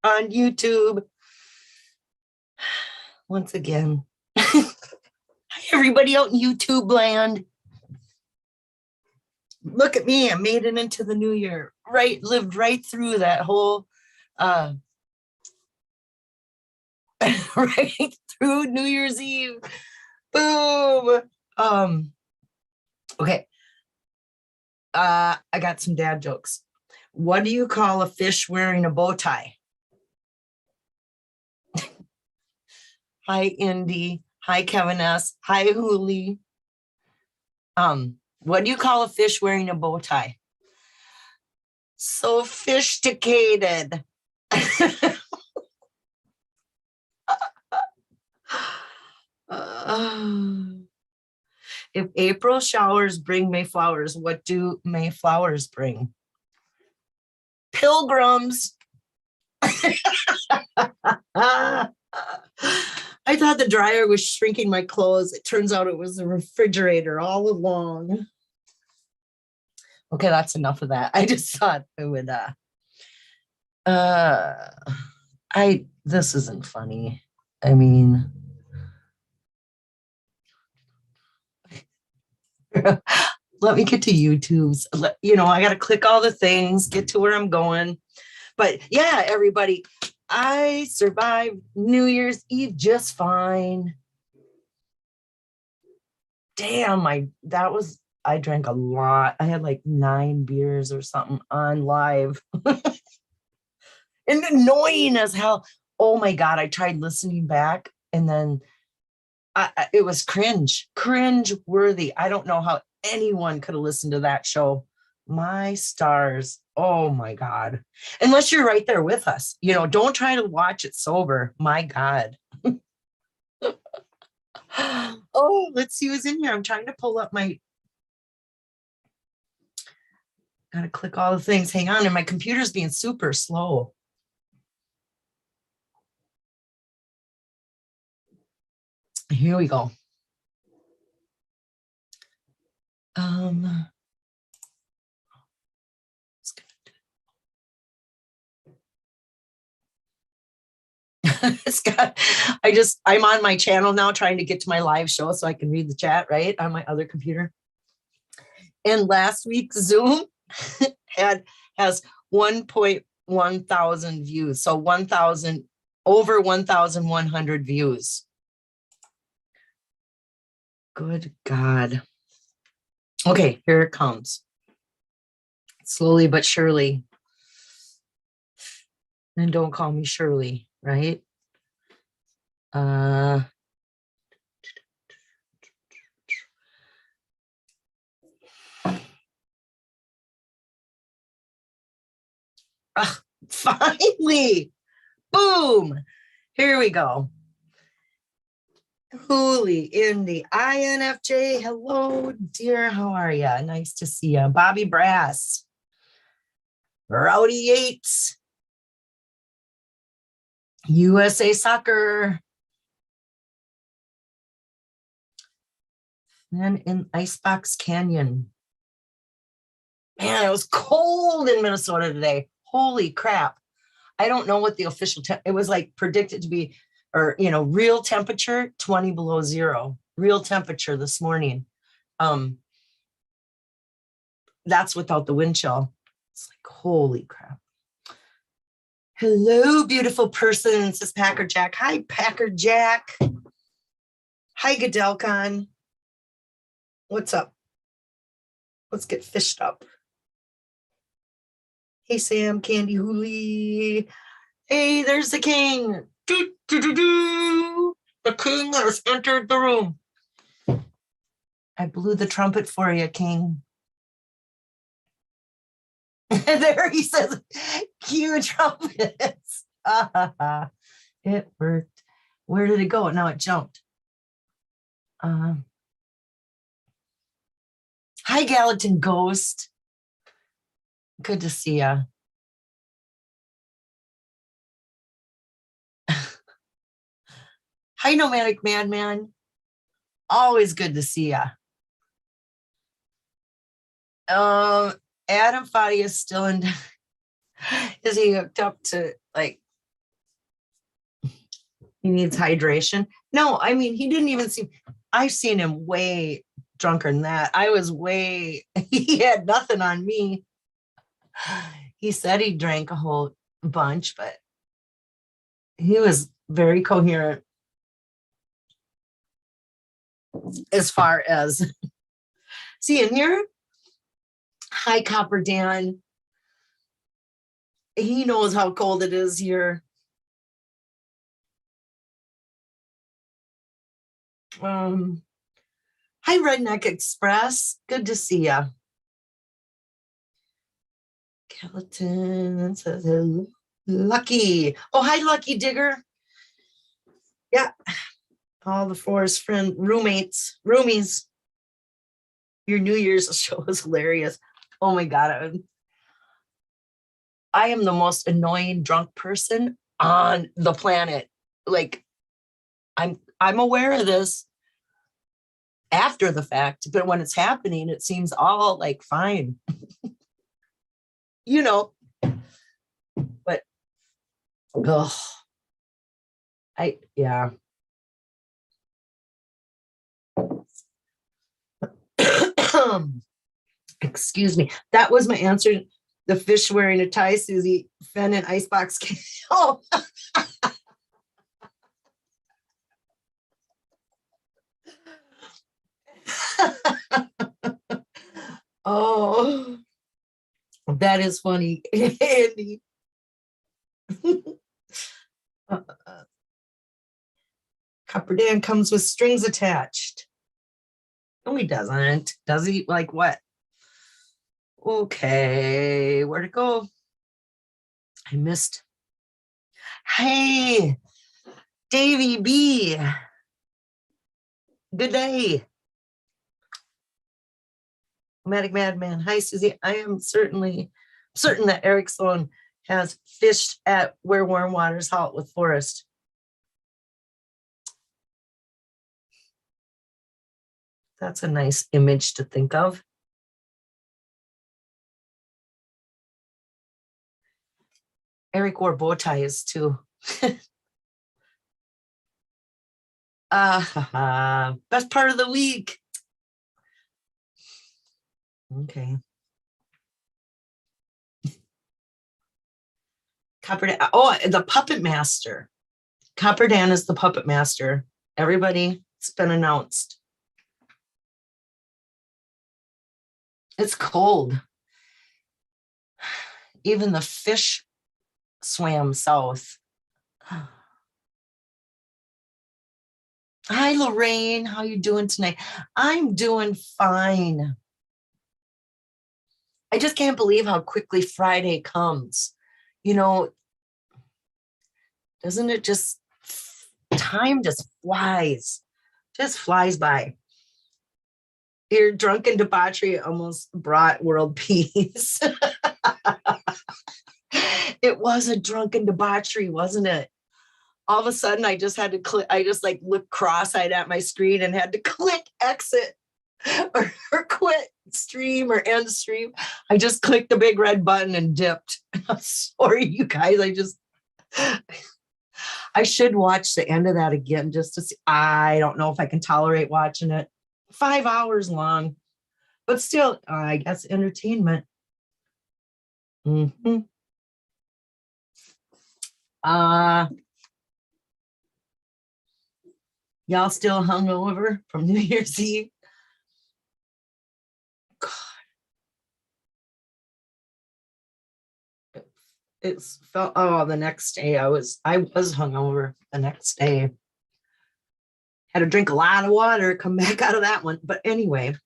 on YouTube. Once again. Hi, everybody out in YouTube land. Look at me. I made it into the new year. Right, lived right through that whole right through New Year's Eve. Boom. Okay. I got some dad jokes. What do you call a fish wearing a bow tie? Hi, Indy. Hi, Kevin S. Hi, Hooli. What do you call a fish wearing a bow tie? Sophisticated. If April showers bring May flowers, what do May flowers bring? Pilgrims. I thought the dryer was shrinking my clothes. It turns out it was the refrigerator all along. Okay, that's enough of that. I just thought it would this isn't funny. I mean, let me get to YouTube's. I got to click all the things, get to where I'm going. But yeah, everybody, I survived New Year's Eve just fine. Damn, I drank a lot. I had like 9 beers or something on live. And annoying as hell. Oh my God, I tried listening back and then it was cringe worthy. I don't know how anyone could have listened to that show. My stars. Oh my God. Unless you're right there with us, don't try to watch it sober. My God. Oh, let's see who's in here. I'm trying to pull up gotta click all the things. Hang on. And my computer's being super slow. Here we go. Scott, I'm on my channel now trying to get to my live show so I can read the chat, right, on my other computer. And last week's Zoom has 1.1 thousand views. So over 1,100 views. Good God. Okay, here it comes. Slowly but surely. And don't call me Shirley, right? Finally, boom. Here we go. Hooli, Indy, INFJ, hello, dear. How are you? Nice to see you. Bobby Brass, Rowdy Yates, USA Soccer, and in Icebox Canyon. Man, it was cold in Minnesota today. Holy crap. I don't know what the official it was like predicted to be, or real temperature 20 below zero. Real temperature this morning. That's without the wind chill. It's like, holy crap. Hello, beautiful person, says Packer Jack. Hi, Packer Jack. Hi, Godelcon. What's up? Let's get fished up. Hey, Sam, Candy Hooli. Hey, there's the king. Do, do, do, do. The king has entered the room. I blew the trumpet for you, king. There he says, cue trumpets. It worked. Where did it go? Now it jumped. Hi, Gallatin Ghost. Good to see ya. Hi, Nomadic Madman. Always good to see ya. Adam Fadi is still in. Is he hooked up to He needs hydration. No, I mean, he didn't even seem, I've seen him way drunker than that. I was way, he had nothing on me. He said he drank a whole bunch, but he was very coherent as far as, see, in here, hi, Copper Dan. He knows how cold it is here. Hi, Redneck Express. Good to see ya. Skeleton says Lucky. Oh, hi, Lucky Digger. Yeah. All the forest friend roomies. Your New Year's show was hilarious. Oh my God. I am the most annoying drunk person on the planet. Like, I'm aware of this after the fact, but when it's happening, it seems all like fine. You know, but yeah. Excuse me. That was my answer. The fish wearing a tie, Susie Fennhaven icebox. Oh. Oh, that is funny, Andy. Copper Dan comes with strings attached. No, he doesn't. Does he? Like what? Okay, where'd it go? I missed. Hey, Davy B. Good day. Matic Madman. Hi, Susie. I am certain that Eric Sloan has fished at Where Warm Waters Halt with Forrest. That's a nice image to think of. Eric wore bow ties too. Best part of the week. Okay. Copper Dan. Oh, the puppet master. Copper Dan is the puppet master. Everybody, it's been announced. It's cold. Even the fish swam south. Hi, Lorraine. How you doing tonight? I'm doing fine. I just can't believe how quickly Friday comes. You know, doesn't it just, time just flies by. Your drunken debauchery almost brought world peace. It was a drunken debauchery, wasn't it? All of a sudden, I just had to click. I just like looked cross-eyed at my screen and had to click exit or quit stream or end stream. I just clicked the big red button and dipped. I'm sorry, you guys. I should watch the end of that again just to see. I don't know if I can tolerate watching it. 5 hours long, but still, I guess entertainment. Mm-hmm. Y'all still hungover from New Year's Eve? God. It's felt, oh, the next day I was hungover the next day. Had to drink a lot of water, come back out of that one. But anyway,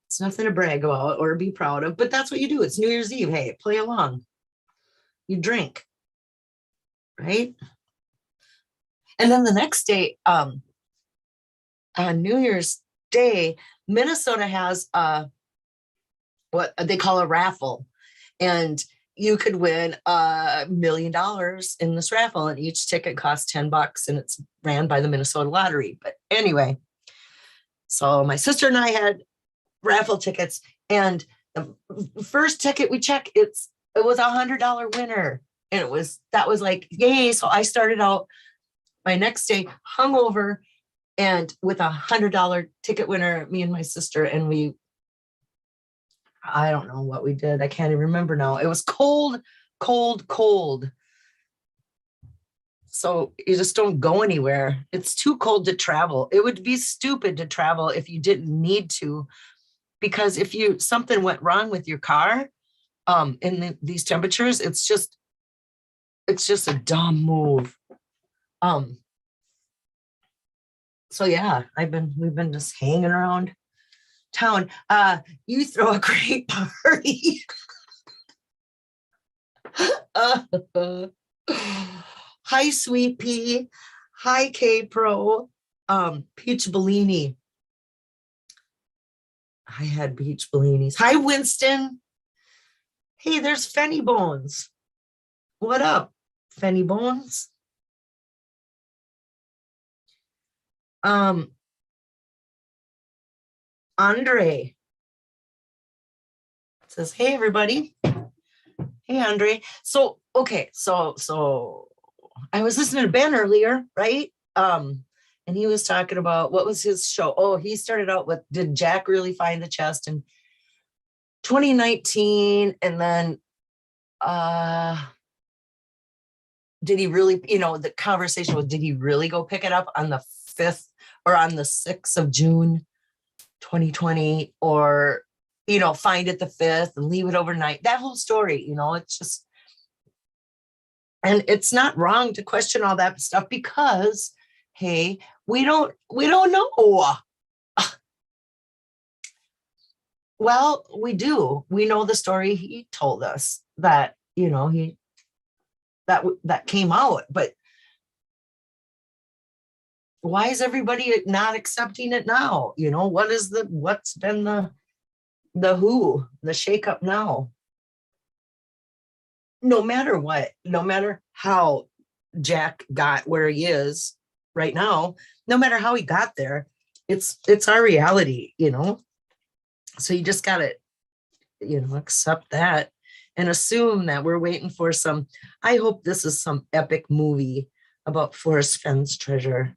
it's nothing to brag about or be proud of, but that's what you do. It's New Year's Eve. Hey, play along. You drink, right? And then the next day, on New Year's Day, Minnesota has what they call a raffle, and you could win $1 million in this raffle, and each ticket costs $10, and it's ran by the Minnesota Lottery. But anyway, so my sister and I had raffle tickets, and the first ticket we checked, it was $100 winner, and that was like, yay. So I started out My next day, hungover and with $100 ticket winner, me and my sister, and I don't know what we did. I can't even remember now. It was cold, cold, cold. So you just don't go anywhere. It's too cold to travel. It would be stupid to travel if you didn't need to, because if something went wrong with your car, these temperatures, it's just a dumb move. So yeah, we've been just hanging around town. You throw a great party. Hi, Sweet Pea. Hi, K Pro. Peach Bellini. I had peach bellinis. Hi, Winston. Hey, there's Fenny Bones. What up, Fenny Bones? Andre says, hey, everybody. Hey, Andre. So, okay. So I was listening to Ben earlier, right? And he was talking about, what was his show? Oh, he started out with, did Jack really find the chest in 2019? And then, did he really, the conversation was, did he really go pick it up on the 5th or on the 6th of June, 2020, or, find it the 5th and leave it overnight? That whole story, it's just, and it's not wrong to question all that stuff because, hey, we don't know. Well, we do. We know the story he told us that, that came out, but why is everybody not accepting it now? What's been the shakeup now? No matter what, no matter how Jack got where he is right now, no matter how he got there, it's our reality, So you just got to, accept that and assume that we're waiting for I hope this is some epic movie about Forrest Fenn's treasure.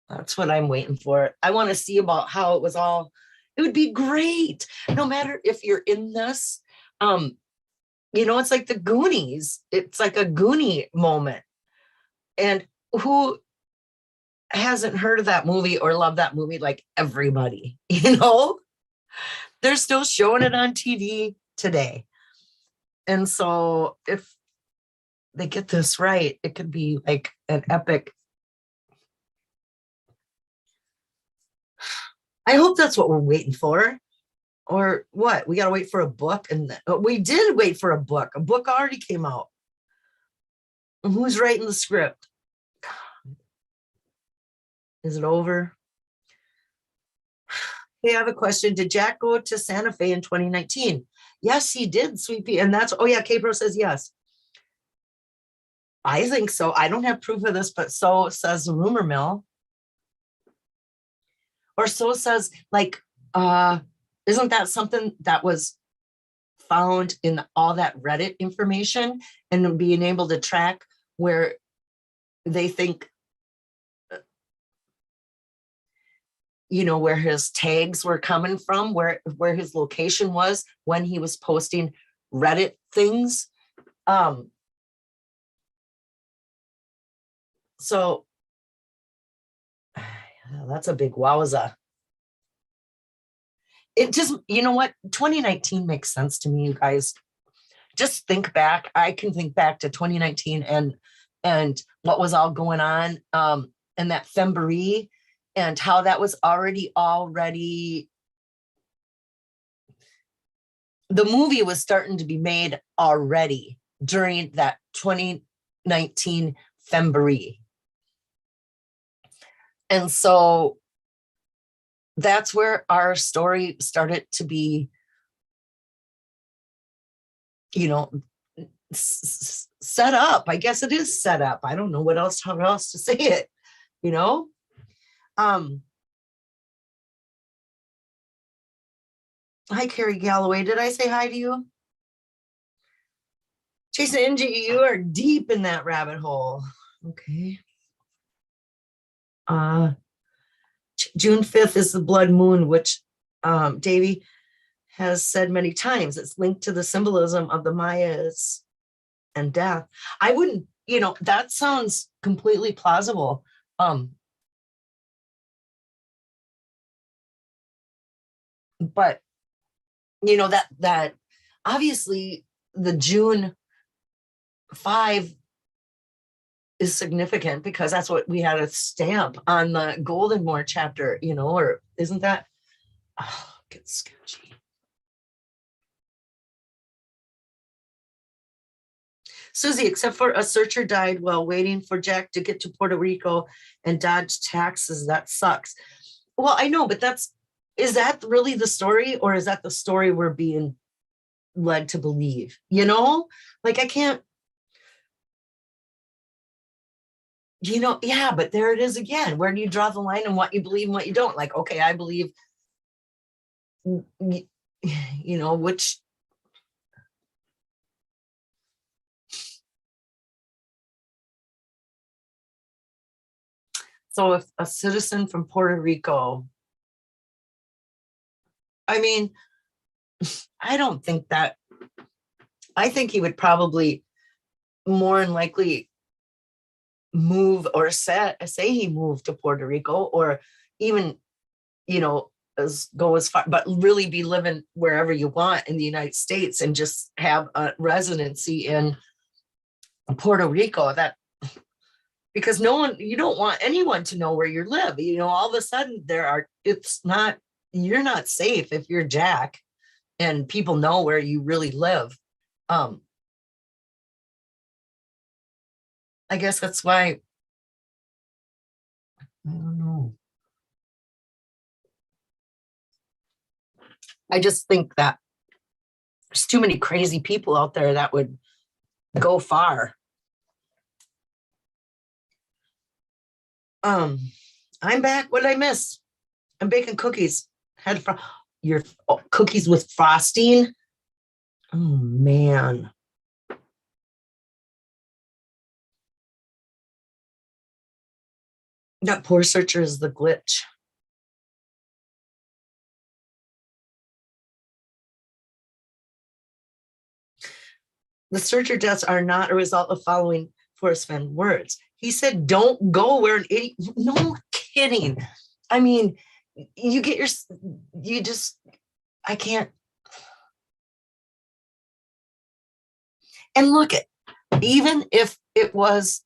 That's what I'm waiting for. I want to see about how it was all. It would be great. No matter if you're in this, it's like the Goonies. It's like a Goonie moment. And who hasn't heard of that movie or loved that movie? Like everybody, they're still showing it on TV today. And so if they get this right, it could be like an epic. I hope that's what we're waiting for. Or what? We got to wait for a book. And we did wait for a book. A book already came out. And who's writing the script? Is it over? Hey, I have a question. Did Jack go to Santa Fe in 2019? Yes, he did, Sweet Pea. And that's, oh yeah, K-Pro says yes. I think so. I don't have proof of this, but so says the rumor mill. Or so says, like, isn't that something that was found in all that Reddit information and being able to track where they think, where his tags were coming from, where his location was when he was posting Reddit things. So that's a big wowza. It just, what? 2019 makes sense to me, you guys. Just think back. I can think back to 2019 and what was all going on in that Femboree and how that was already the movie was starting to be made already during that 2019 Femboree. And so that's where our story started to be, set up. I guess it is set up. I don't know how else to say it, Hi, Carrie Galloway. Did I say hi to you? Jason Ng, you are deep in that rabbit hole. Okay. June 5th is the blood moon, which Davy has said many times. It's linked to the symbolism of the Mayas and death. I wouldn't, that sounds completely plausible. But that obviously the June 5 is significant because that's what we had a stamp on the Goldenmore chapter, or isn't that? Oh, gets sketchy. Susie, except for a searcher died while waiting for Jack to get to Puerto Rico and dodge taxes. That sucks. Well, I know, but is that really the story, or is that the story we're being led to believe? Like I can't, yeah, but there it is again. Where do you draw the line on what you believe and what you don't? Like, okay, I believe, which. So if a citizen from Puerto Rico, I mean, I don't think that, I think he would probably more than likely move or say he moved to Puerto Rico, or even, go as far, but really be living wherever you want in the United States and just have a residency in Puerto Rico. That, because you don't want anyone to know where you live. All of a sudden you're not safe if you're Jack and people know where you really live. I guess that's why, I don't know. I just think that there's too many crazy people out there that would go far. I'm back. What did I miss? I'm baking cookies. Your cookies with frosting. Oh man. That poor searcher is the glitch. The searcher deaths are not a result of following Forrest Fenn words. He said, don't go where an idiot. No kidding. I mean, I can't. And look at, even if it was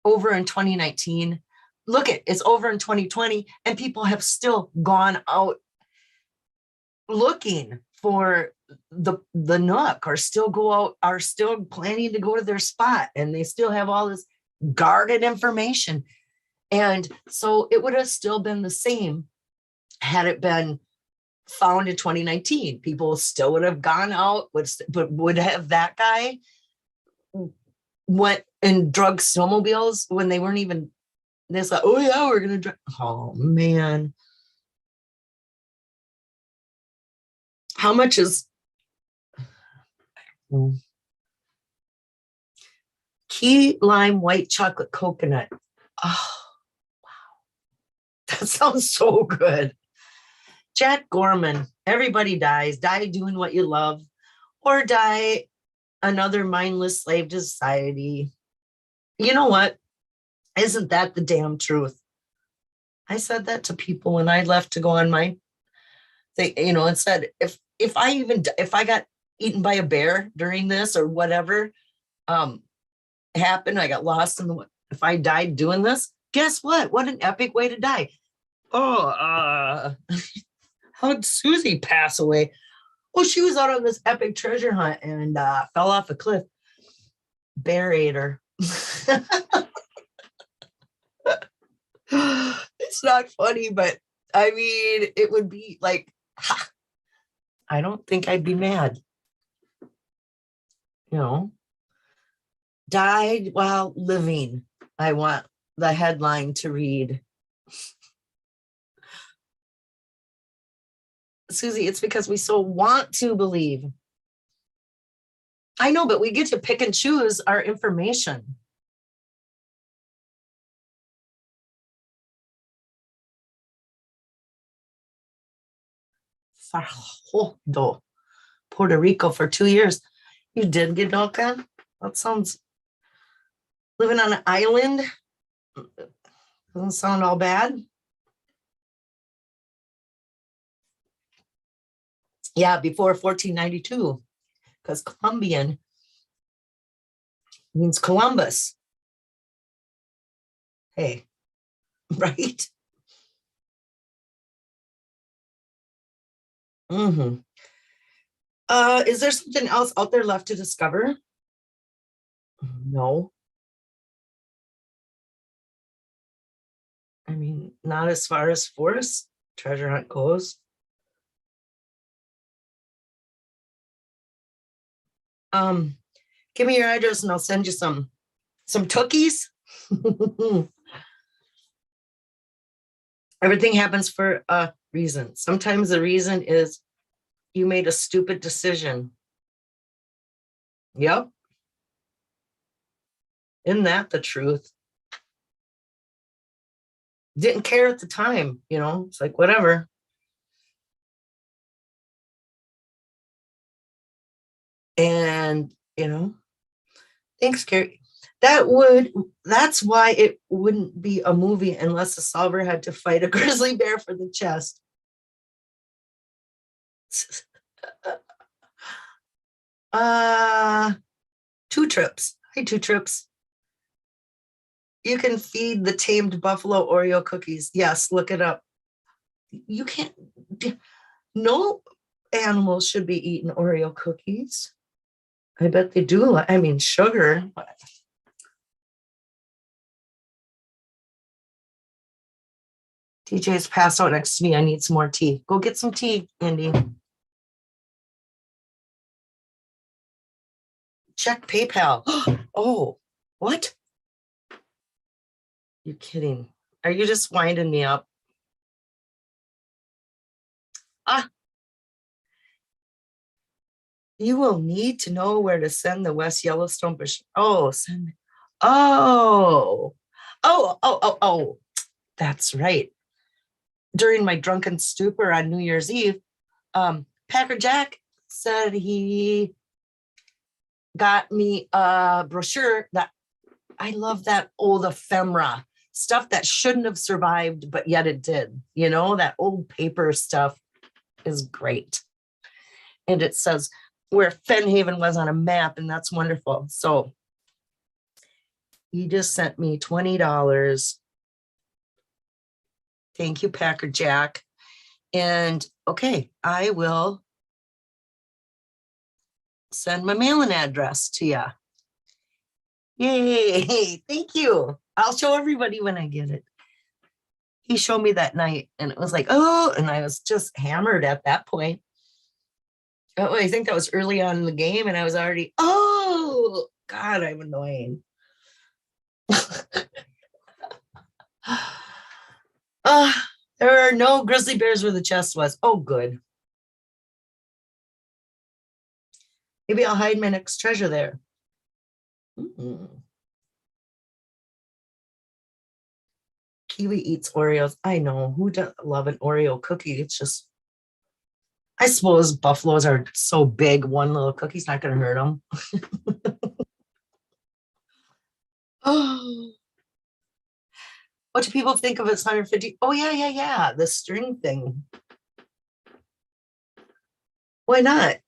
over in 2019, it's over in 2020, and people have still gone out looking for the nook, or are still planning to go to their spot, and they still have all this guarded information. And so it would have still been the same had it been found in 2019. People still would have gone out, but would have that guy went and drug snowmobiles when they weren't even, it's like, oh yeah, we're gonna drive. Oh man. How much is key lime white chocolate coconut? Oh wow, that sounds so good. Jack Gorman, everybody dies. Die doing what you love, or die another mindless slave to society. You know what? Isn't that the damn truth? I said that to people when I left to go on my thing, and said, if I got eaten by a bear during this or whatever happened, I got lost if I died doing this, guess what? What an epic way to die. Oh, how'd Susie pass away? Well, she was out on this epic treasure hunt and fell off a cliff. Bear ate her. It's not funny, but I mean, it would be like, I don't think I'd be mad. Died while living. I want the headline to read. Susie, it's because we so want to believe. I know, but we get to pick and choose our information. Fajardo, Puerto Rico for 2 years. You did get Ginoka? That sounds, living on an island doesn't sound all bad. Yeah, before 1492, because Columbian means Columbus. Hey, right? Mm-hmm. Is there something else out there left to discover? No. I mean, not as far as forest treasure hunt goes. Give me your address and I'll send you some cookies. Everything happens for a reason. Sometimes the reason is you made a stupid decision. Yep. Isn't that the truth? Didn't care at the time, it's like, whatever. And, thanks, Carrie. That's why it wouldn't be a movie unless a solver had to fight a grizzly bear for the chest. Two trips. Hi, two trips. You can feed the tamed buffalo Oreo cookies. Yes, look it up. You can't, no animals should be eating Oreo cookies. I bet they do. I mean, sugar. TJ's passed out next to me. I need some more tea. Go get some tea, Andy. Check PayPal. Oh, what? You kidding? Are you just winding me up? You will need to know where to send the West Yellowstone. Oh, send. Oh. That's right. During my drunken stupor on New Year's Eve, Packer Jack said he got me a brochure that I love, that old ephemera stuff that shouldn't have survived, but yet it did. That old paper stuff is great. And it says where Fennhaven was on a map, and that's wonderful. So he just sent me $20. Thank you, Packer Jack. And okay, I will send my mailing address to you. Yay, thank you. I'll show everybody when I get it. He showed me that night and it was like, oh, and I was just hammered at that point. Oh, I think that was early on in the game and I was already, oh, God, I'm annoying. There are no grizzly bears where the chest was. Oh, good. Maybe I'll hide my next treasure there. Kiwi eats Oreos. I know. Who doesn't love an Oreo cookie? It's just, I suppose buffaloes are so big, one little cookie's not going to hurt them. Oh, what do people think of as 150? Oh, yeah. The string thing. Why not?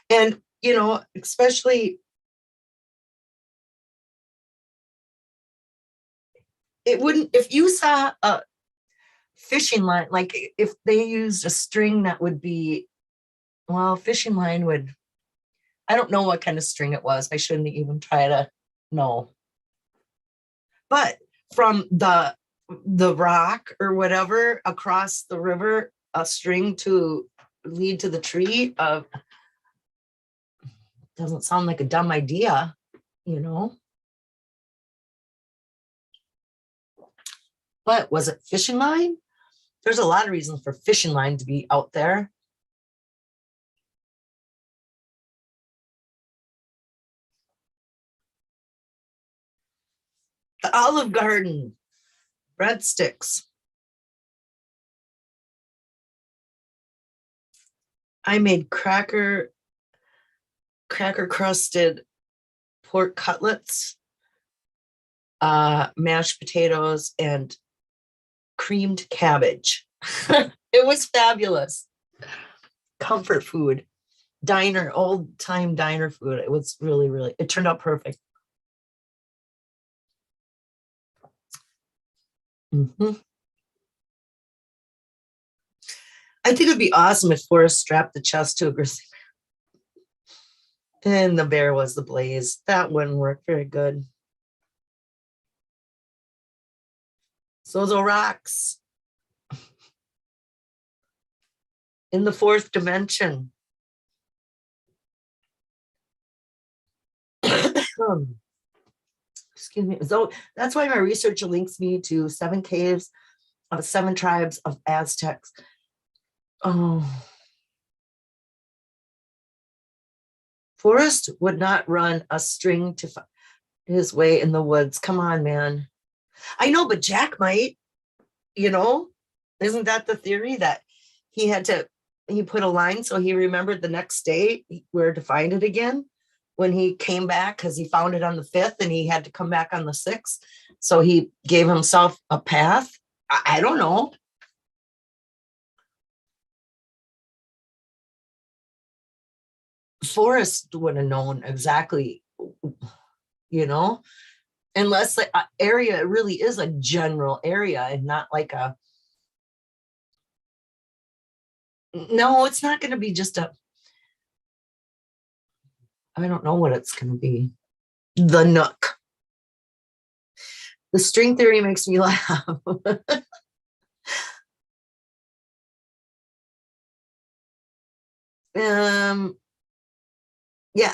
And, especially, it wouldn't, if you saw a fishing line, like if they used a string that would be, well, fishing line would, I don't know what kind of string it was. I shouldn't even try to know. But from the rock or whatever across the river, a string to lead to the tree, doesn't sound like a dumb idea, But was it fishing line? There's a lot of reasons for fishing line to be out there. The Olive Garden, breadsticks. I made cracker crusted pork cutlets, mashed potatoes, and creamed cabbage. It was fabulous. Comfort food, old time diner food. It was really, really, it turned out perfect. Mhm. I think it'd be awesome if Forrest strapped the chest to a grizzly and the bear was the blaze. That wouldn't work very good. So the rocks in the fourth dimension. Excuse me. So that's why my research links me to 7 caves of 7 tribes of Aztecs. Oh, Forrest would not run a string to his way in the woods. Come on, man. I know, but Jack might, you know, isn't that the theory that he had to, he put a line so he remembered the next day where to find it again when he came back because he found it on the 5th and he had to come back on the 6th. So he gave himself a path. I don't know. Forrest would have known exactly, you know, unless the area really is a general area and not like a, no, it's not going to be just a, I don't know what it's going to be. The Nook. The string theory makes me laugh. um, yeah,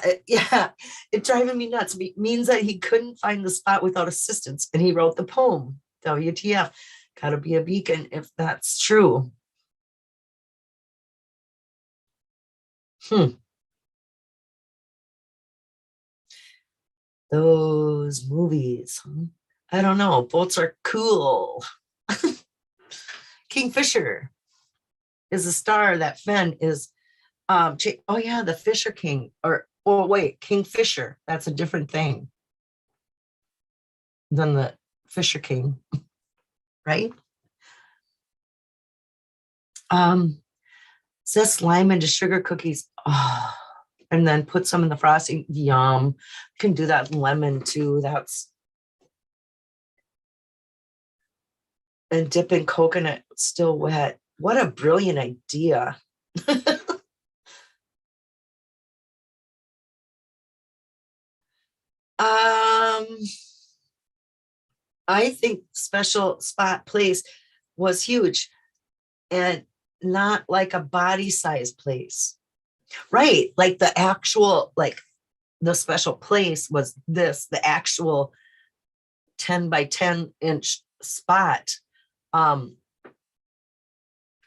it driving me nuts. It means that he couldn't find the spot without assistance, and he wrote the poem. WTF? Gotta be a beacon if that's true. Hmm. Those movies. I don't know. Boats are cool. Kingfisher is a star that Fenn is. Oh yeah, the Fisher King. Or oh wait, Kingfisher. That's a different thing than the Fisher King, right? Zest lime into sugar cookies. Oh, and then put some in the frosting. Yum. Can do that lemon too. That's and dip in coconut still wet. What a brilliant idea. um, I think special spot place was huge and not like a body size place. Right. Like the actual, like the special place was this, the actual 10 by 10-inch spot um,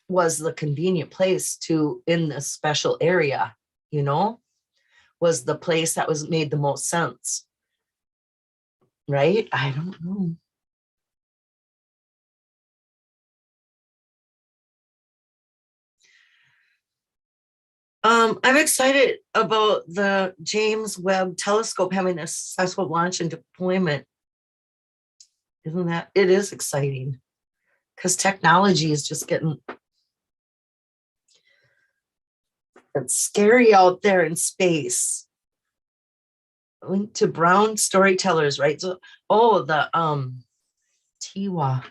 was the convenient place to in this special area, you know, was the place that was made the most sense. Right. I don't know. I'm excited about the James Webb Telescope having a successful launch and deployment. Isn't that? It is exciting because technology is just getting, it's scary out there in space. Linked to brown storytellers, right? So, oh, the Tiwa.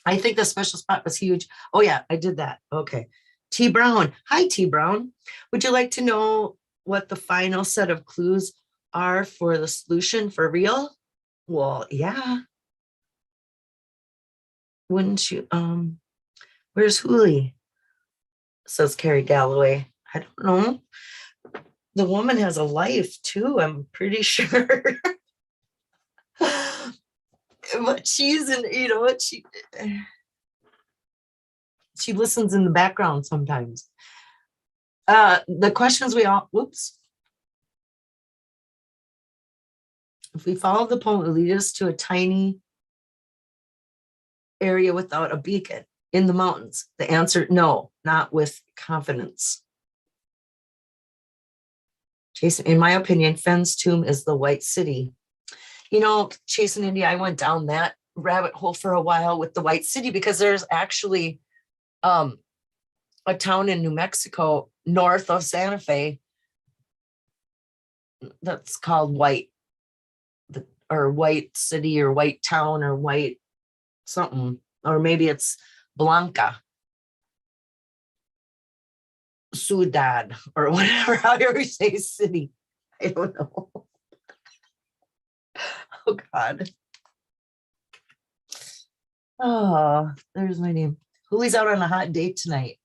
I think the special spot was huge. Oh yeah, I did that. Okay. T Brown. Hi, T Brown. Would you like to know what the final set of clues are for the solution for real? Well, yeah. Wouldn't you? Where's Hooli? Says Carrie Galloway. I don't know. The woman has a life too, I'm pretty sure. But she's in, you know what she listens in the background sometimes. The questions we all, whoops. If we follow the poem, it will lead us to a tiny area without a beacon in the mountains. The answer, no, not with confidence. Jason, in my opinion, Fenn's tomb is the White City. You know, Chase in India, I went down that rabbit hole for a while with the White City because there's actually um, a town in New Mexico north of Santa Fe that's called White, or White City or White Town or White something, or maybe it's Blanca, Ciudad, or whatever, however you say city. I don't know. Oh God. Oh, there's my name. Julie's out on a hot date tonight.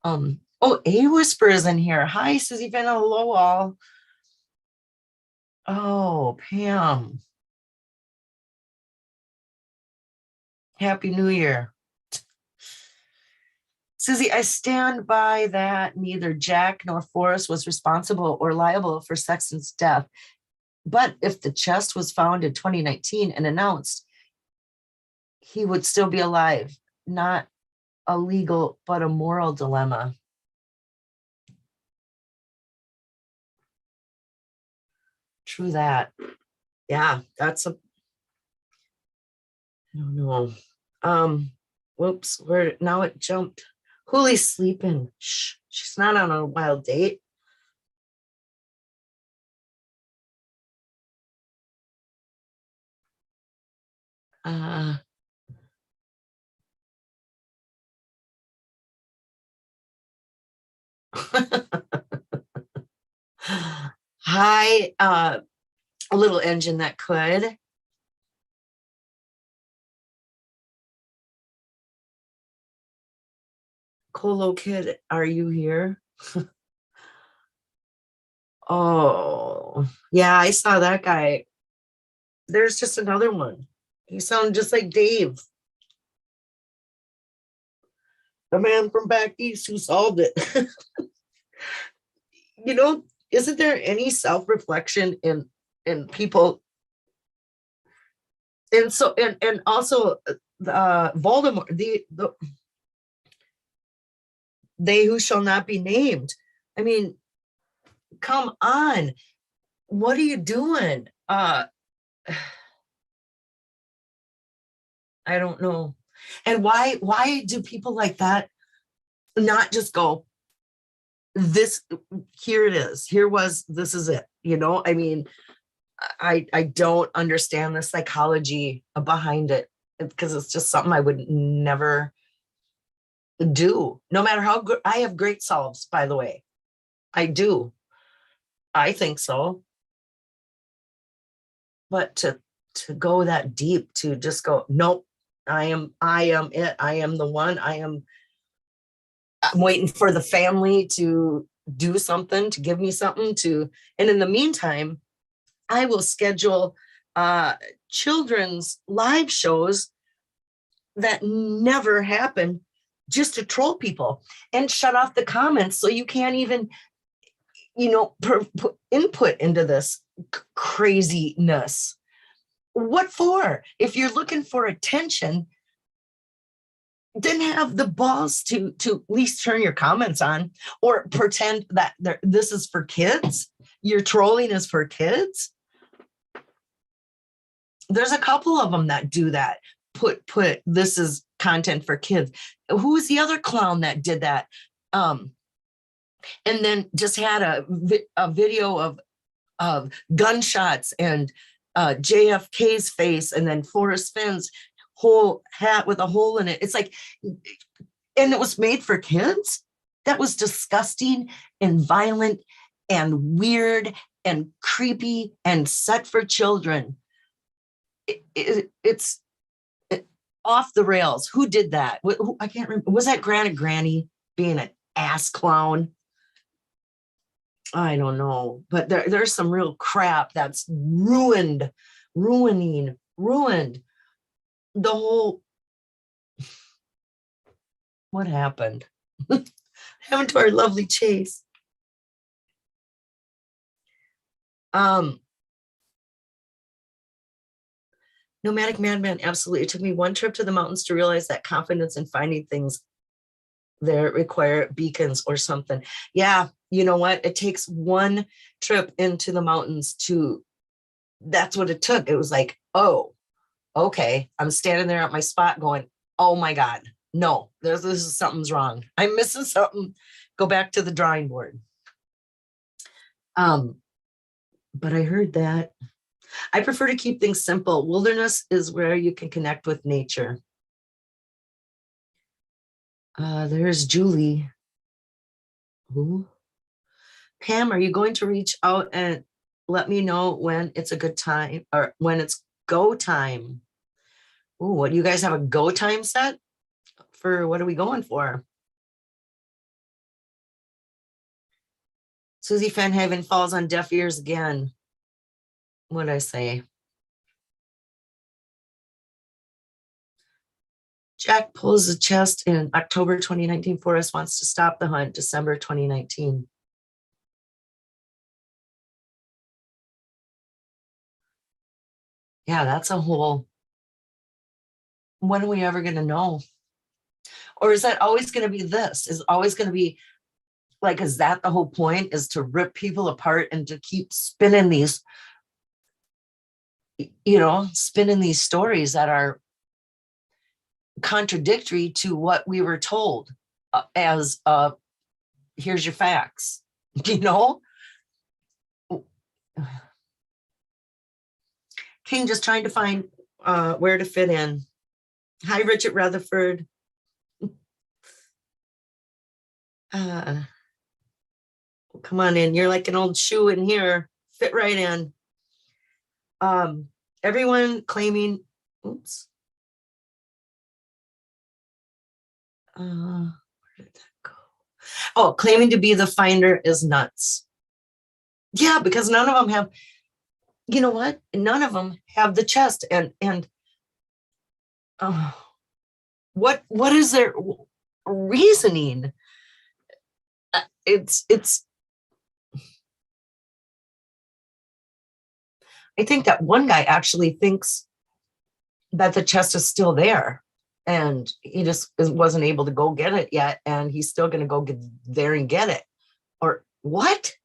Oh, A Whisper is in here. Hi, Susie Fennhaven. Hello, all. Oh, Pam. Happy New Year. Susie, I stand by that neither Jack nor Forrest was responsible or liable for Sexton's death. But if the chest was found in 2019 and announced, he would still be alive. Not a legal, but a moral dilemma. True that. Yeah, that's a, I don't know. Whoops, where now it jumped. Julie's sleeping. Shh, she's not on a wild date. Uh, hi, a little engine that could. Colo Kid, are you here? Oh, yeah, I saw that guy. There's just another one. He sounded just like Dave, the man from back east who solved it. You know, isn't there any self-reflection in people? And so and also Voldemort, the they who shall not be named. I mean, come on. What are you doing? I don't know. And why do people like that not just go, this, here it is, here was, this is it, you know? I mean, I don't understand the psychology behind it, because it's just something I would never do, no matter how good. I have great solves, by the way. I do. I think so. But to go that deep, to just go, nope, I am it. I am the one. I'm waiting for the family to do something, to give me something to, and in the meantime, I will schedule children's live shows that never happen, just to troll people and shut off the comments so you can't even, you know, put input into this craziness. What for? If you're looking for attention, then have the balls to at least turn your comments on, or pretend that this is for kids. Your trolling is for kids. There's a couple of them that do that. Put this is content for kids. Who was the other clown that did that? And then just had a video of gunshots and JFK's face, and then Forrest Fenn's whole hat with a hole in it. It's like, and it was made for kids. That was disgusting and violent and weird and creepy and set for children. It's off the rails. Who did that? I can't remember. Was that Granny being an ass clown? I don't know, but there's some real crap that's ruined the whole. What happened? Happened to our lovely Chase? Nomadic Madman, absolutely. It took me one trip to the mountains to realize that confidence in finding things they require beacons or something. Yeah, you know what? It takes one trip into the mountains to, that's what it took. It was like, oh, okay. I'm standing there at my spot going, oh my God, no, this is something's wrong. I'm missing something. Go back to the drawing board. But I heard that. I prefer to keep things simple. Wilderness is where you can connect with nature. There's Julie. Who? Pam, are you going to reach out and let me know when it's a good time or when it's go time? Ooh, what do you guys have a go time set for? What are we going for? Susie Fennhaven falls on deaf ears again. What did I say? Jack pulls the chest in October 2019. Forrest wants to stop the hunt December 2019. Yeah, that's a whole, when are we ever going to know? Or is that always going to be this? Is always going to be like, is that the whole point, is to rip people apart and to keep spinning these, spinning these stories that are contradictory to what we were told as here's your facts, King just trying to find where to fit in. Hi, Richard Rutherford. Come on in. You're like an old shoe in here. Fit right in. Everyone claiming, oops. Where did that go? Oh, claiming to be the finder is nuts. Yeah, because none of them have, you know what? None of them have the chest. And what is their reasoning? It's I think that one guy actually thinks that the chest is still there and he just wasn't able to go get it yet. And he's still going to go get there and get it, or what?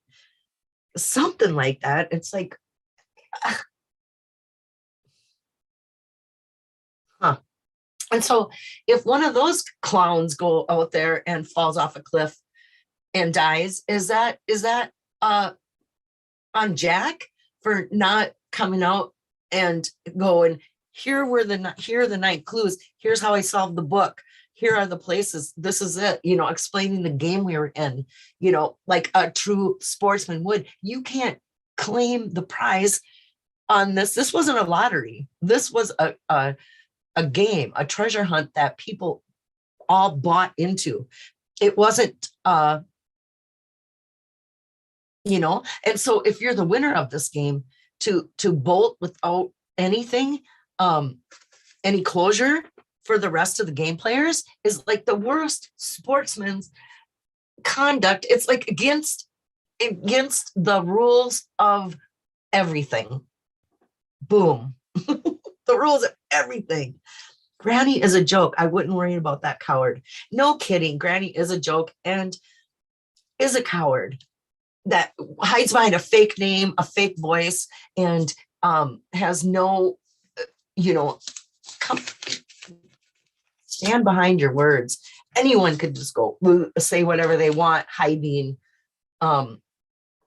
Something like that. It's like, huh. And so if one of those clowns go out there and falls off a cliff and dies, is that on Jack for not coming out and going, here are the 9 clues. Here's how I solved the book. Here are the places. This is it, explaining the game we were in, like a true sportsman would. You can't claim the prize on this. This wasn't a lottery. This was a game, a treasure hunt that people all bought into. It wasn't, and so if you're the winner of this game, to bolt without anything, any closure for the rest of the game players is like the worst sportsman's conduct. It's like against the rules of everything. Boom. The rules of everything. Granny is a joke. I wouldn't worry about that coward. No kidding. Granny is a joke and is a coward that hides behind a fake name, a fake voice, and has no, stand behind your words. Anyone could just go say whatever they want, hiding. And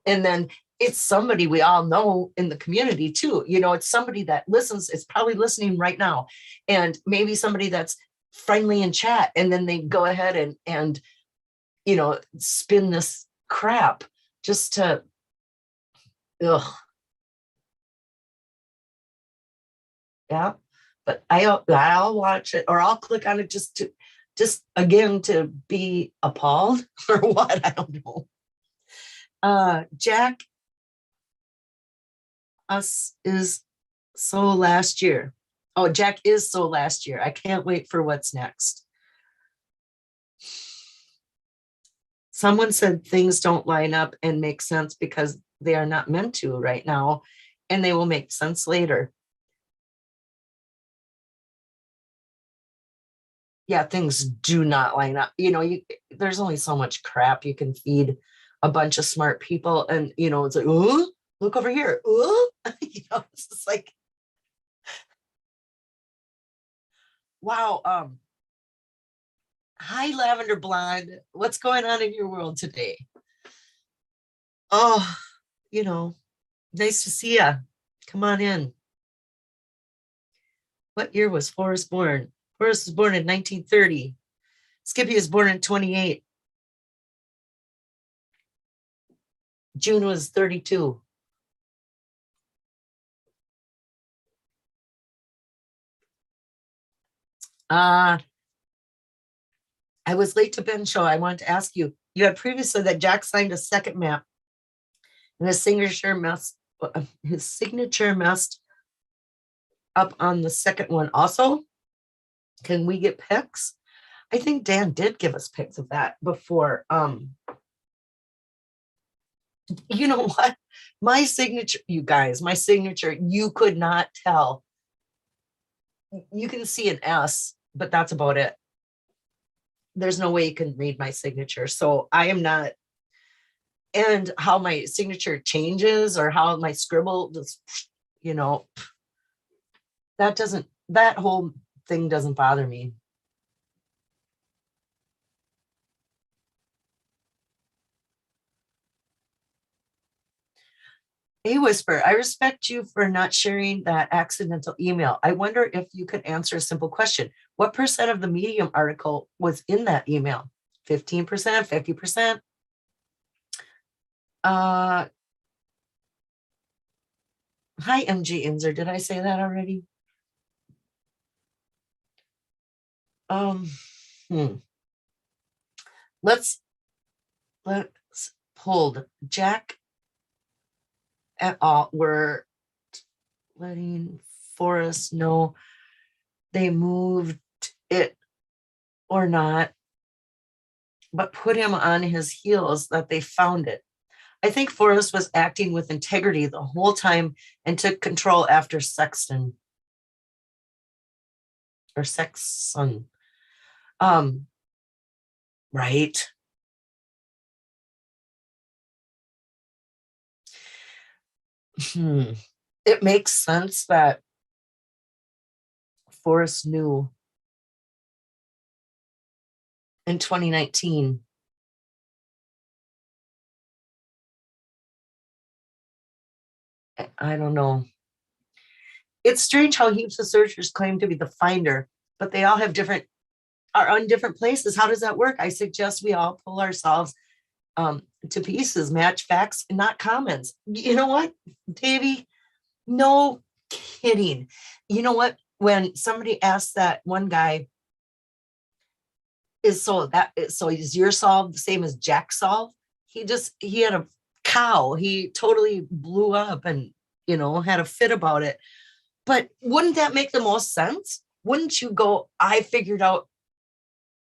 then it's somebody we all know in the community too. It's somebody that listens. It's probably listening right now. And maybe somebody that's friendly in chat. And then they go ahead and spin this crap just to, ugh. Yeah. But I'll watch it, or I'll click on it just again to be appalled or what, I don't know. Jack is so last year. Oh, Jack is so last year. I can't wait for what's next. Someone said things don't line up and make sense because they are not meant to right now, and they will make sense later. yeah, things do not line up. There's only so much crap you can feed a bunch of smart people. And, it's like, oh, look over here. Oh, it's just like, wow. Hi, Lavender Blonde. What's going on in your world today? Oh, nice to see you. Come on in. What year was Forrest born? Forrest was born in 1930. Skippy was born in 28. June was 32. I was late to Ben's show. I wanted to ask you, you had previously said that Jack signed a second map and his signature messed up on the second one. Also, can we get pics? I think Dan did give us pics of that before. You know what? My signature, you guys, you could not tell. You can see an S, but that's about it. There's no way you can read my signature. So I am not, and how my signature changes or how my scribble just, that whole thing doesn't bother me. Hey, Whisper, I respect you for not sharing that accidental email. I wonder if you could answer a simple question. What percent of the Medium article was in that email? 15%, 50%? Hi, MG Inzer. Did I say that already? Hmm. Let's hold. Jack et al. Were letting Forrest know they moved it or not, but put him on his heels that they found it. I think Forrest was acting with integrity the whole time and took control after Sexton or Sexton. Right. It makes sense that Forrest knew in 2019. I don't know. It's strange how heaps of searchers claim to be the finder, but they all are on different places. How does that work? I suggest we all pull ourselves to pieces, match facts, and not comments. You know what, Davey? No kidding. You know what? When somebody asked that one guy, is your solve the same as Jack's solve? He had a cow. He totally blew up and had a fit about it. But wouldn't that make the most sense? Wouldn't you go, I figured out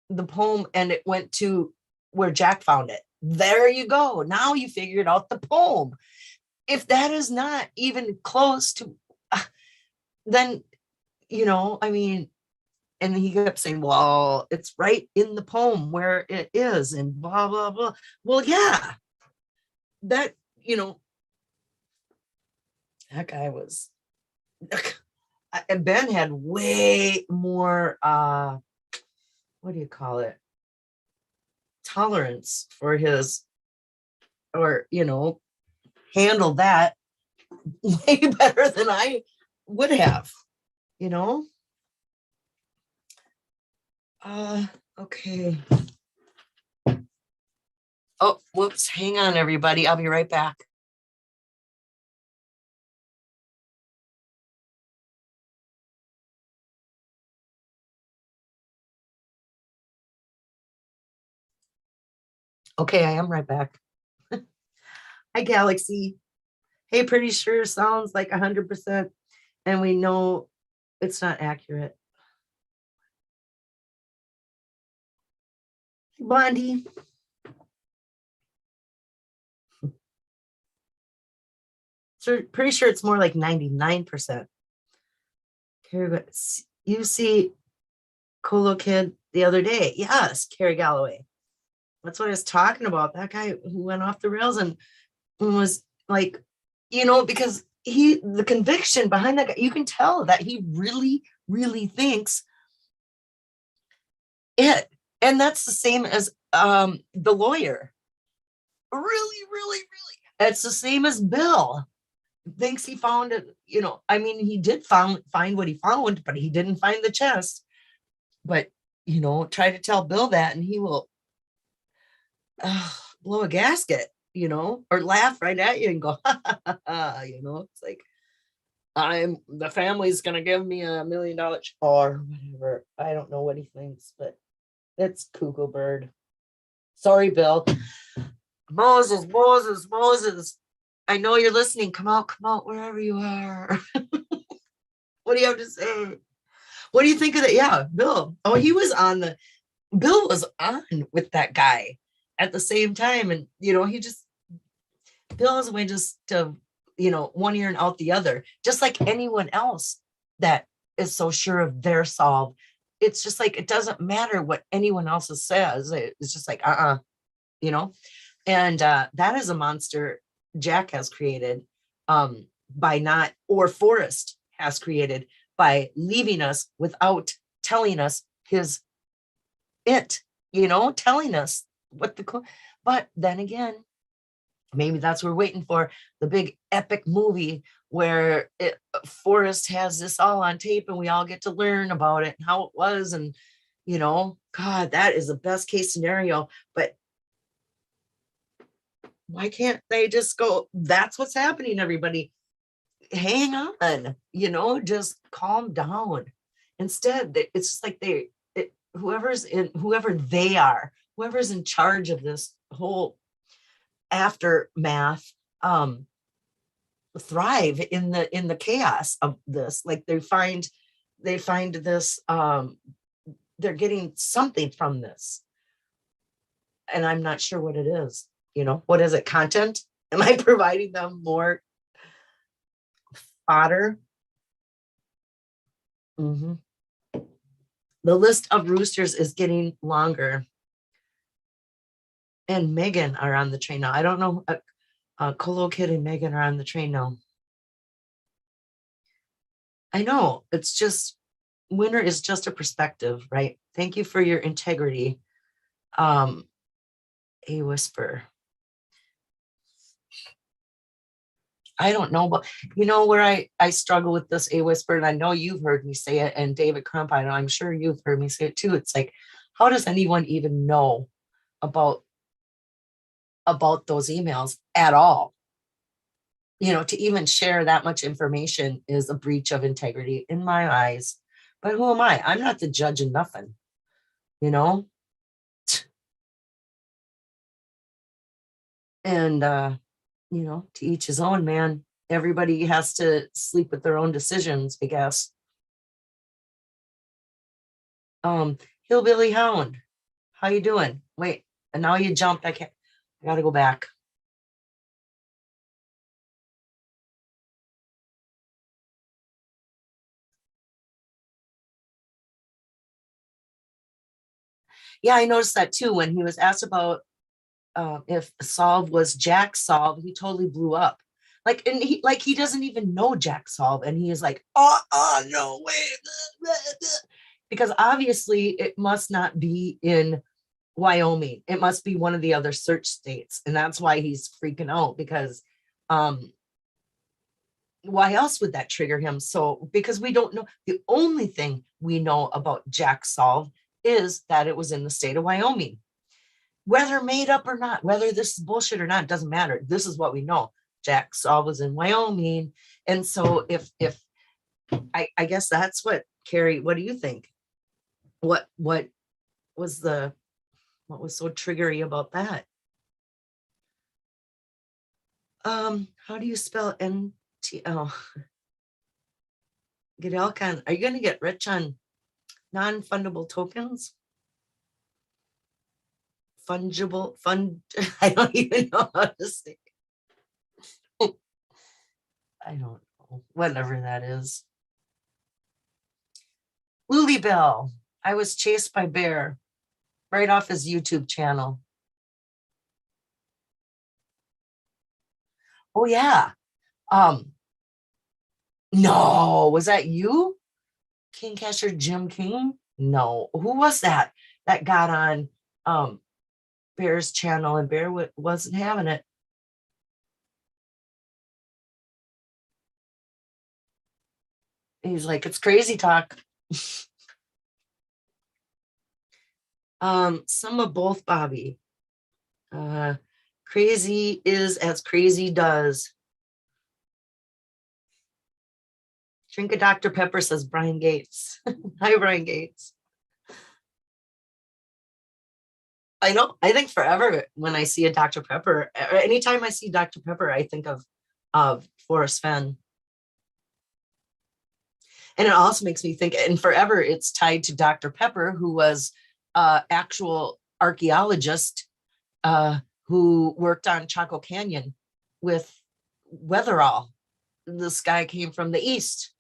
the poem and it went to where Jack found it. There you go. Now you figured out the poem. If that is not even close to, then, I mean, and he kept saying, well, it's right in the poem where it is and blah, blah, blah. Well, yeah, that, that guy was, and Ben had way more, what do you call it? Tolerance for his, or, handle that way better than I would have, okay. Oh, whoops. Hang on, everybody. I'll be right back. Okay, I am right back. Hi, Galaxy. Hey, pretty sure sounds like 100%, and we know it's not accurate. Blondie. So pretty sure it's more like 99%. You see Colo kid the other day. Yes, Carrie Galloway. That's what I was talking about. That guy who went off the rails and was like, because the conviction behind that guy, you can tell that he really, really thinks it. And that's the same as the lawyer. Really, really, really. It's the same as Bill. Thinks he found it, he did find what he found, but he didn't find the chest. But, try to tell Bill that and he will blow a gasket, or laugh right at you and go, it's like, the family's going to give me $1 million or whatever. I don't know what he thinks, but it's cuckoo bird. Sorry, Bill. Moses. I know you're listening. Come out, wherever you are. What do you have to say? What do you think of that? Yeah, Bill. Oh, Bill was on with that guy at the same time. And, Bill has a way just to, one ear and out the other, just like anyone else that is so sure of their solve. It's just like, it doesn't matter what anyone else says. It's just like, and that is a monster Jack has created Forrest has created by leaving us without telling us telling us what but then again, maybe that's what we're waiting for, the big epic movie where Forrest has this all on tape and we all get to learn about it and how it was. And, God, that is the best case scenario. But why can't they just go, that's what's happening, everybody? Hang on, just calm down. Instead, it's just like whoever's in charge of this whole aftermath, thrive in the chaos of this. Like they find this, they're getting something from this. And I'm not sure what it is. What is it? Content? Am I providing them more fodder? Mm-hmm. The list of roosters is getting longer. And Megan are on the train now. I don't know. Colo Kid and Megan are on the train now. I know. It's just, winter is just a perspective, right? Thank you for your integrity. A whisper. I don't know, but where I struggle with this, a whisper, and I know you've heard me say it, and David Crump, I'm sure you've heard me say it too. It's like, how does anyone even know about those emails at all? To even share that much information is a breach of integrity in my eyes. But who am I? I'm not the judge of nothing, and to each his own, man. Everybody has to sleep with their own decisions, I guess. Hillbilly Hound, how you doing? Wait, and now you jumped. I gotta go back. Yeah, I noticed that too. When he was asked about if Solve was Jack Solve, he totally blew up. And he doesn't even know Jack Solve, and he is like, oh no way, because obviously it must not be in Wyoming. It must be one of the other search states, and that's why he's freaking out, because why else would that trigger him? So because we don't know, the only thing we know about Jack Solve is that it was in the state of Wyoming. Whether made up or not, whether this is bullshit or not, doesn't matter. This is what we know. Jack Solve was in Wyoming. And so if I guess that's what, Carrie, what do you think? What was so triggery about that? How do you spell NTL? Are you going to get rich on non-fundable tokens? Fungible, I don't even know how to say it. I don't know, whatever that is. Lily Bell, I was chased by bear right off his YouTube channel. Oh yeah. Um, no, was that you? King Catcher Jim King? No. Who was that? That got on Bear's channel and Bear wasn't having it. He's like, it's crazy talk. Some of both, Bobby. Crazy is as crazy does. Drink a Dr. Pepper, says Brian Gates. Hi, Brian Gates. I know. I think forever when I see a Dr. Pepper, or anytime I see Dr. Pepper, I think of Forrest Fenn. And it also makes me think, and forever it's tied to Dr. Pepper, who was actual archaeologist who worked on Chaco Canyon with Weatherall. This guy came from the east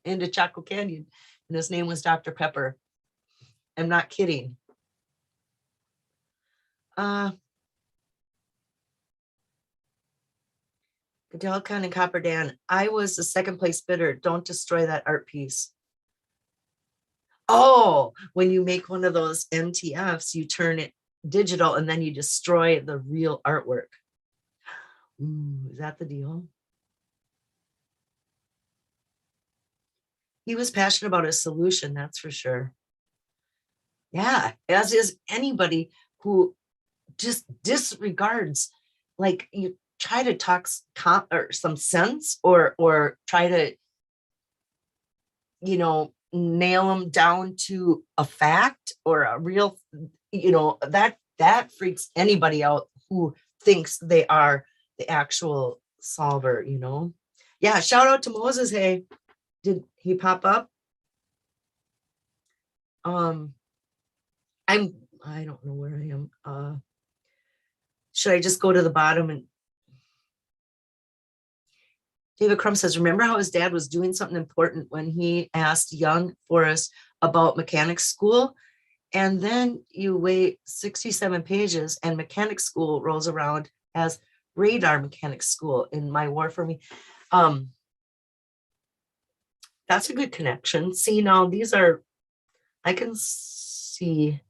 into Chaco Canyon, and his name was Dr. Pepper. I'm not kidding. Goodell County Copper Dan, I was the second place bidder. Don't destroy that art piece. Oh, when you make one of those MTFs, you turn it digital and then you destroy the real artwork. Ooh, is that the deal? He was passionate about a solution, that's for sure. Yeah, as is anybody who just disregards, like you try to talk or some sense or try to, nail them down to a fact or a real, that freaks anybody out who thinks they are the actual solver, Yeah, shout out to Moses. Hey, did he pop up? I don't know where I am. Should I just go to the bottom? And David Crum says, remember how his dad was doing something important when he asked young Forrest about mechanics school? And then you wait 67 pages and mechanics school rolls around as radar mechanics school in My War for Me. That's a good connection. See, now these are, I can see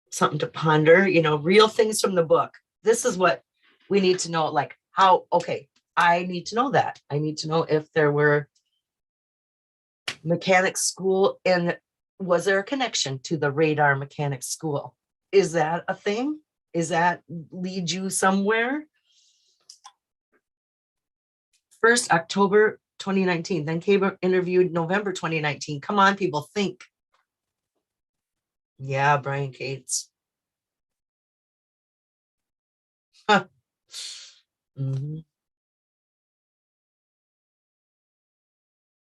something to ponder, real things from the book. This is what we need to know, like how, okay, I need to know that. I need to know if there were mechanics school and was there a connection to the radar mechanics school? Is that a thing? Is that lead you somewhere? First, October 2019, then Cable interviewed November 2019. Come on, people, think. Yeah, Brian Gates. Mm-hmm.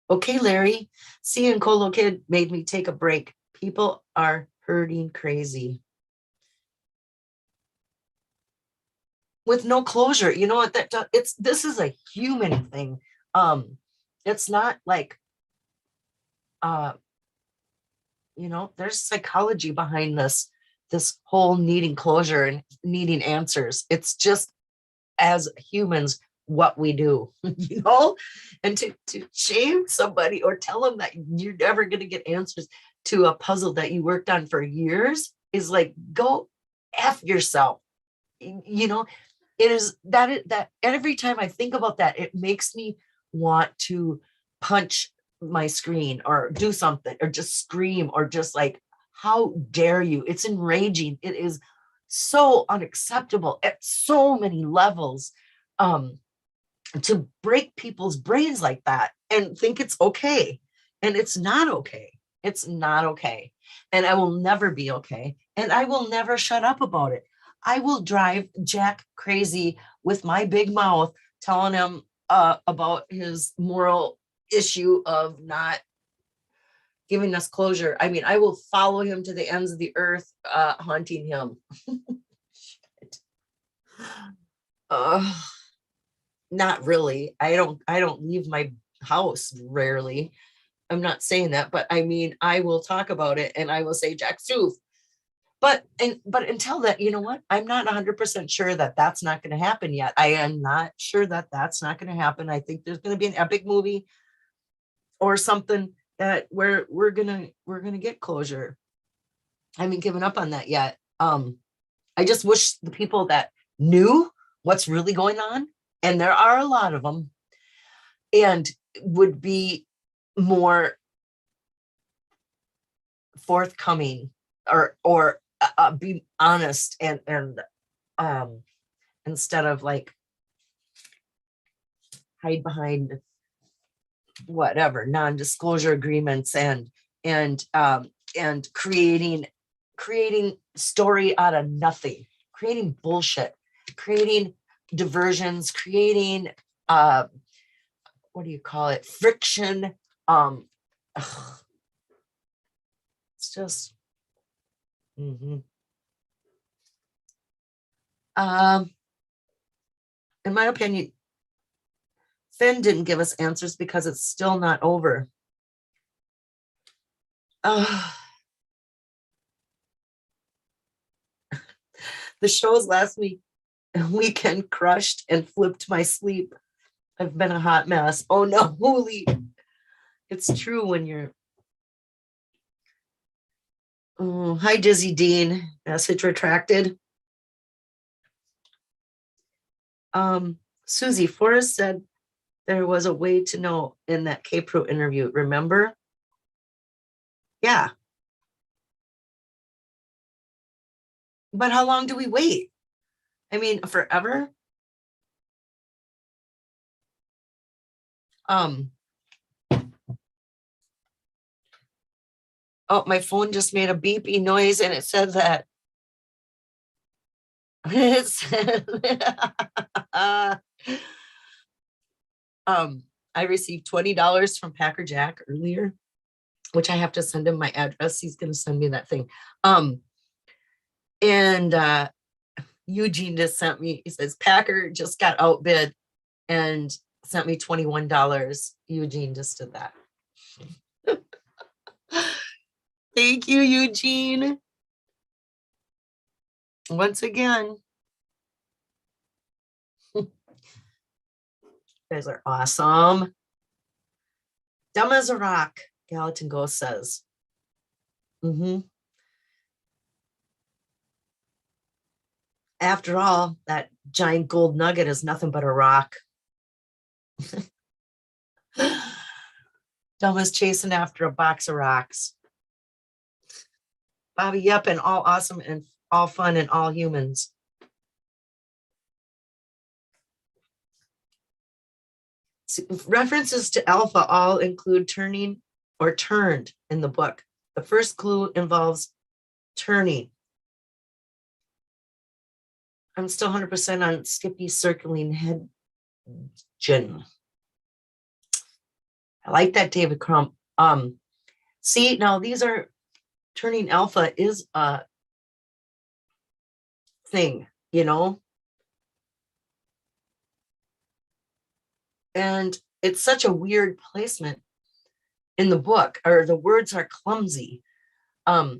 Okay, Larry, seeing Colo Kid made me take a break. People are hurting crazy. With no closure. You know what? This is a human thing. It's not like there's psychology behind this whole needing closure and needing answers. It's just as humans what we do, and to shame somebody or tell them that you're never going to get answers to a puzzle that you worked on for years is like, go F yourself. It is that every time I think about that, it makes me want to punch my screen or do something or just scream or just like, how dare you? It's enraging. It is so unacceptable at so many levels. To break people's brains like that and think it's okay. And it's not okay. It's not okay. And I will never be okay. And I will never shut up about it. I will drive Jack crazy with my big mouth telling him about his moral issue of not giving us closure. I mean, I will follow him to the ends of the earth, haunting him. Not really. I don't leave my house rarely. I'm not saying that, but I mean, I will talk about it and I will say Jack Soof. But until that, you know what? I'm not 100% sure that that's not going to happen yet. I am not sure that that's not going to happen. I think there's going to be an epic movie or something that where we're gonna get closure. I haven't given up on that yet. I just wish the people that knew what's really going on, and there are a lot of them, and would be more forthcoming or be honest and um instead of like hide behind whatever non-disclosure agreements and creating story out of nothing, creating bullshit, creating diversions, creating what do you call it, friction. Ugh, it's just in my opinion, Finn didn't give us answers because it's still not over. The shows last weekend crushed and flipped my sleep. I've been a hot mess. Oh no, holy. It's true when you're. Oh, hi, Dizzy Dean. Message retracted. Susie Forrest said there was a way to know in that K-Pro interview. Remember? Yeah. But how long do we wait? I mean, forever? Oh, my phone just made a beepy noise and it said that it said, I received $20 from Packer Jack earlier, which I have to send him my address. He's going to send me that thing. And Eugene just sent me, he says, Packer just got outbid and sent me $21. Eugene just did that. Thank you, Eugene. Once again. You guys are awesome. Dumb as a rock, Gallatin Ghost says. After all, that giant gold nugget is nothing but a rock. Dumb as chasing after a box of rocks. Bobby, yep, and all awesome and all fun and all humans. References to alpha all include turning or turned in the book. The first clue involves turning. I'm still 100% on Skippy circling head. Jen. I like that, David Crump. See, now these are turning alpha is a thing, you know? And it's such a weird placement in the book, or the words are clumsy. The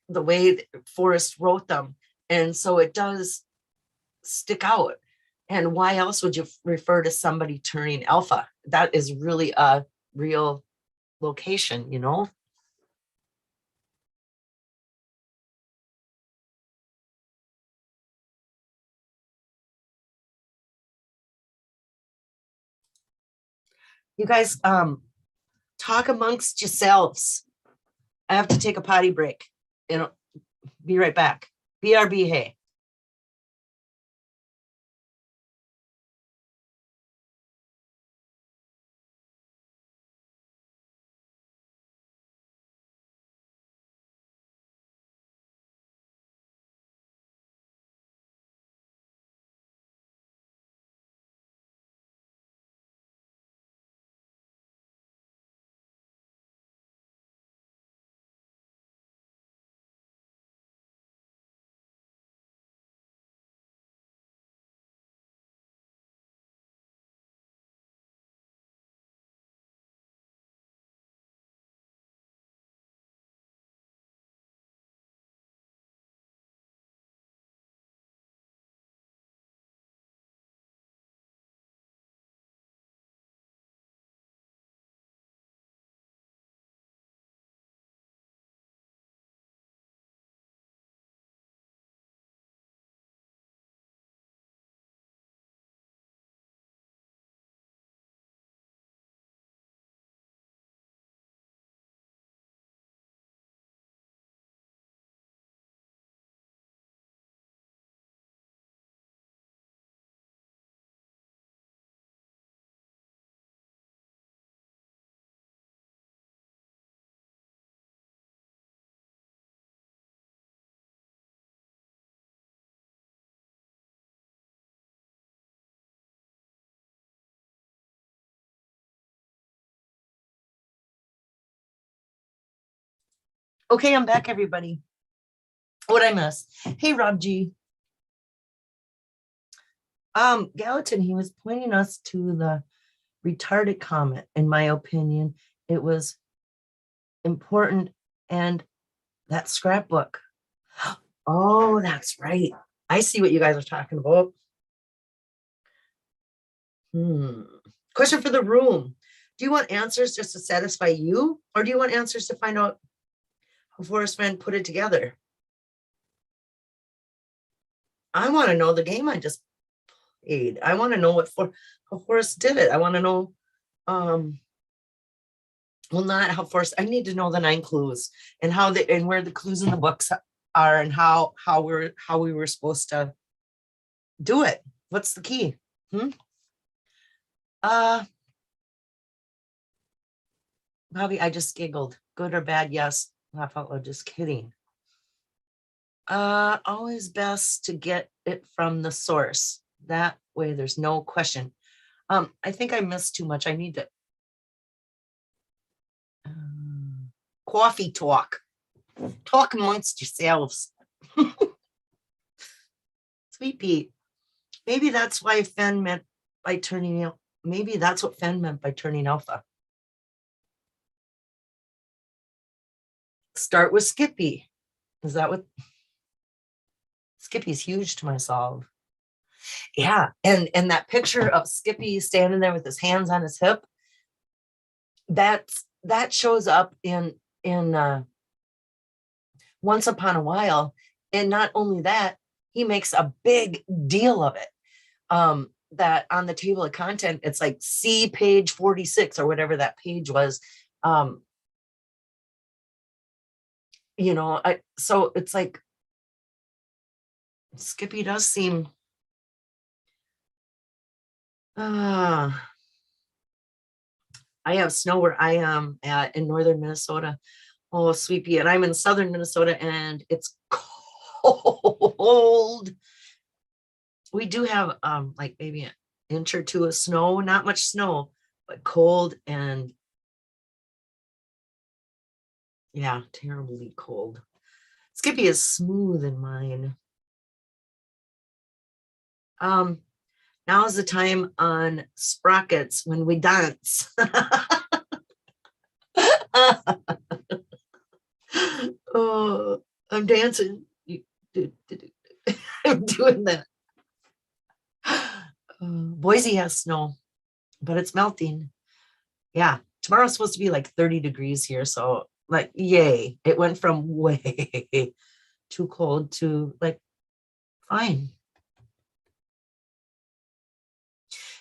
way Forrest wrote them. And so it does stick out. And why else would you refer to somebody turning alpha? That is really a real location, you know? You guys talk amongst yourselves. I have to take a potty break. And be right back. BRB, hey. Okay, I'm back, everybody. What'd I miss? Hey, Rob G. Gallatin, he was pointing us to the retarded comment. In my opinion, it was important, and that scrapbook. Oh, that's right. I see what you guys are talking about. Question for the room. Do you want answers just to satisfy you, or do you want answers to find out how Forrest Fenn put it together? I want to know the game I just played. I want to know how Forrest did it. I want to know, well, not how Forrest. I need to know the 9 clues and and where the clues in the books are, and how we were supposed to do it. What's the key? Bobby, I just giggled. Good or bad? Yes. Laugh out loud. Just kidding. Always best to get it from the source. That way there's no question. I think I missed too much. I need to coffee talk. Talk amongst yourselves. Sweet Pea. Maybe that's why Fenn meant by turning out. Maybe that's what Fenn meant by turning alpha. Start with Skippy. Is that what? Skippy's huge to my solve. Yeah, and that picture of Skippy standing there with his hands on his hip, that shows up in Once Upon a While, and not only that, he makes a big deal of it. That on the table of content, it's like see page 46 or whatever that page was. So it's like Skippy does seem I have snow where I am at in northern Minnesota. Oh, Sweet Pea. And I'm in southern Minnesota, and it's cold. We do have like maybe an inch or 2 of snow, not much snow, but cold, and yeah, terribly cold. Skippy is smooth in mine. Now is the time on Sprockets when we dance. Oh, I'm dancing. I'm doing that. Boise has snow, but it's melting. Yeah, tomorrow's supposed to be like 30 degrees here. So, like, yay. It went from way too cold to like fine.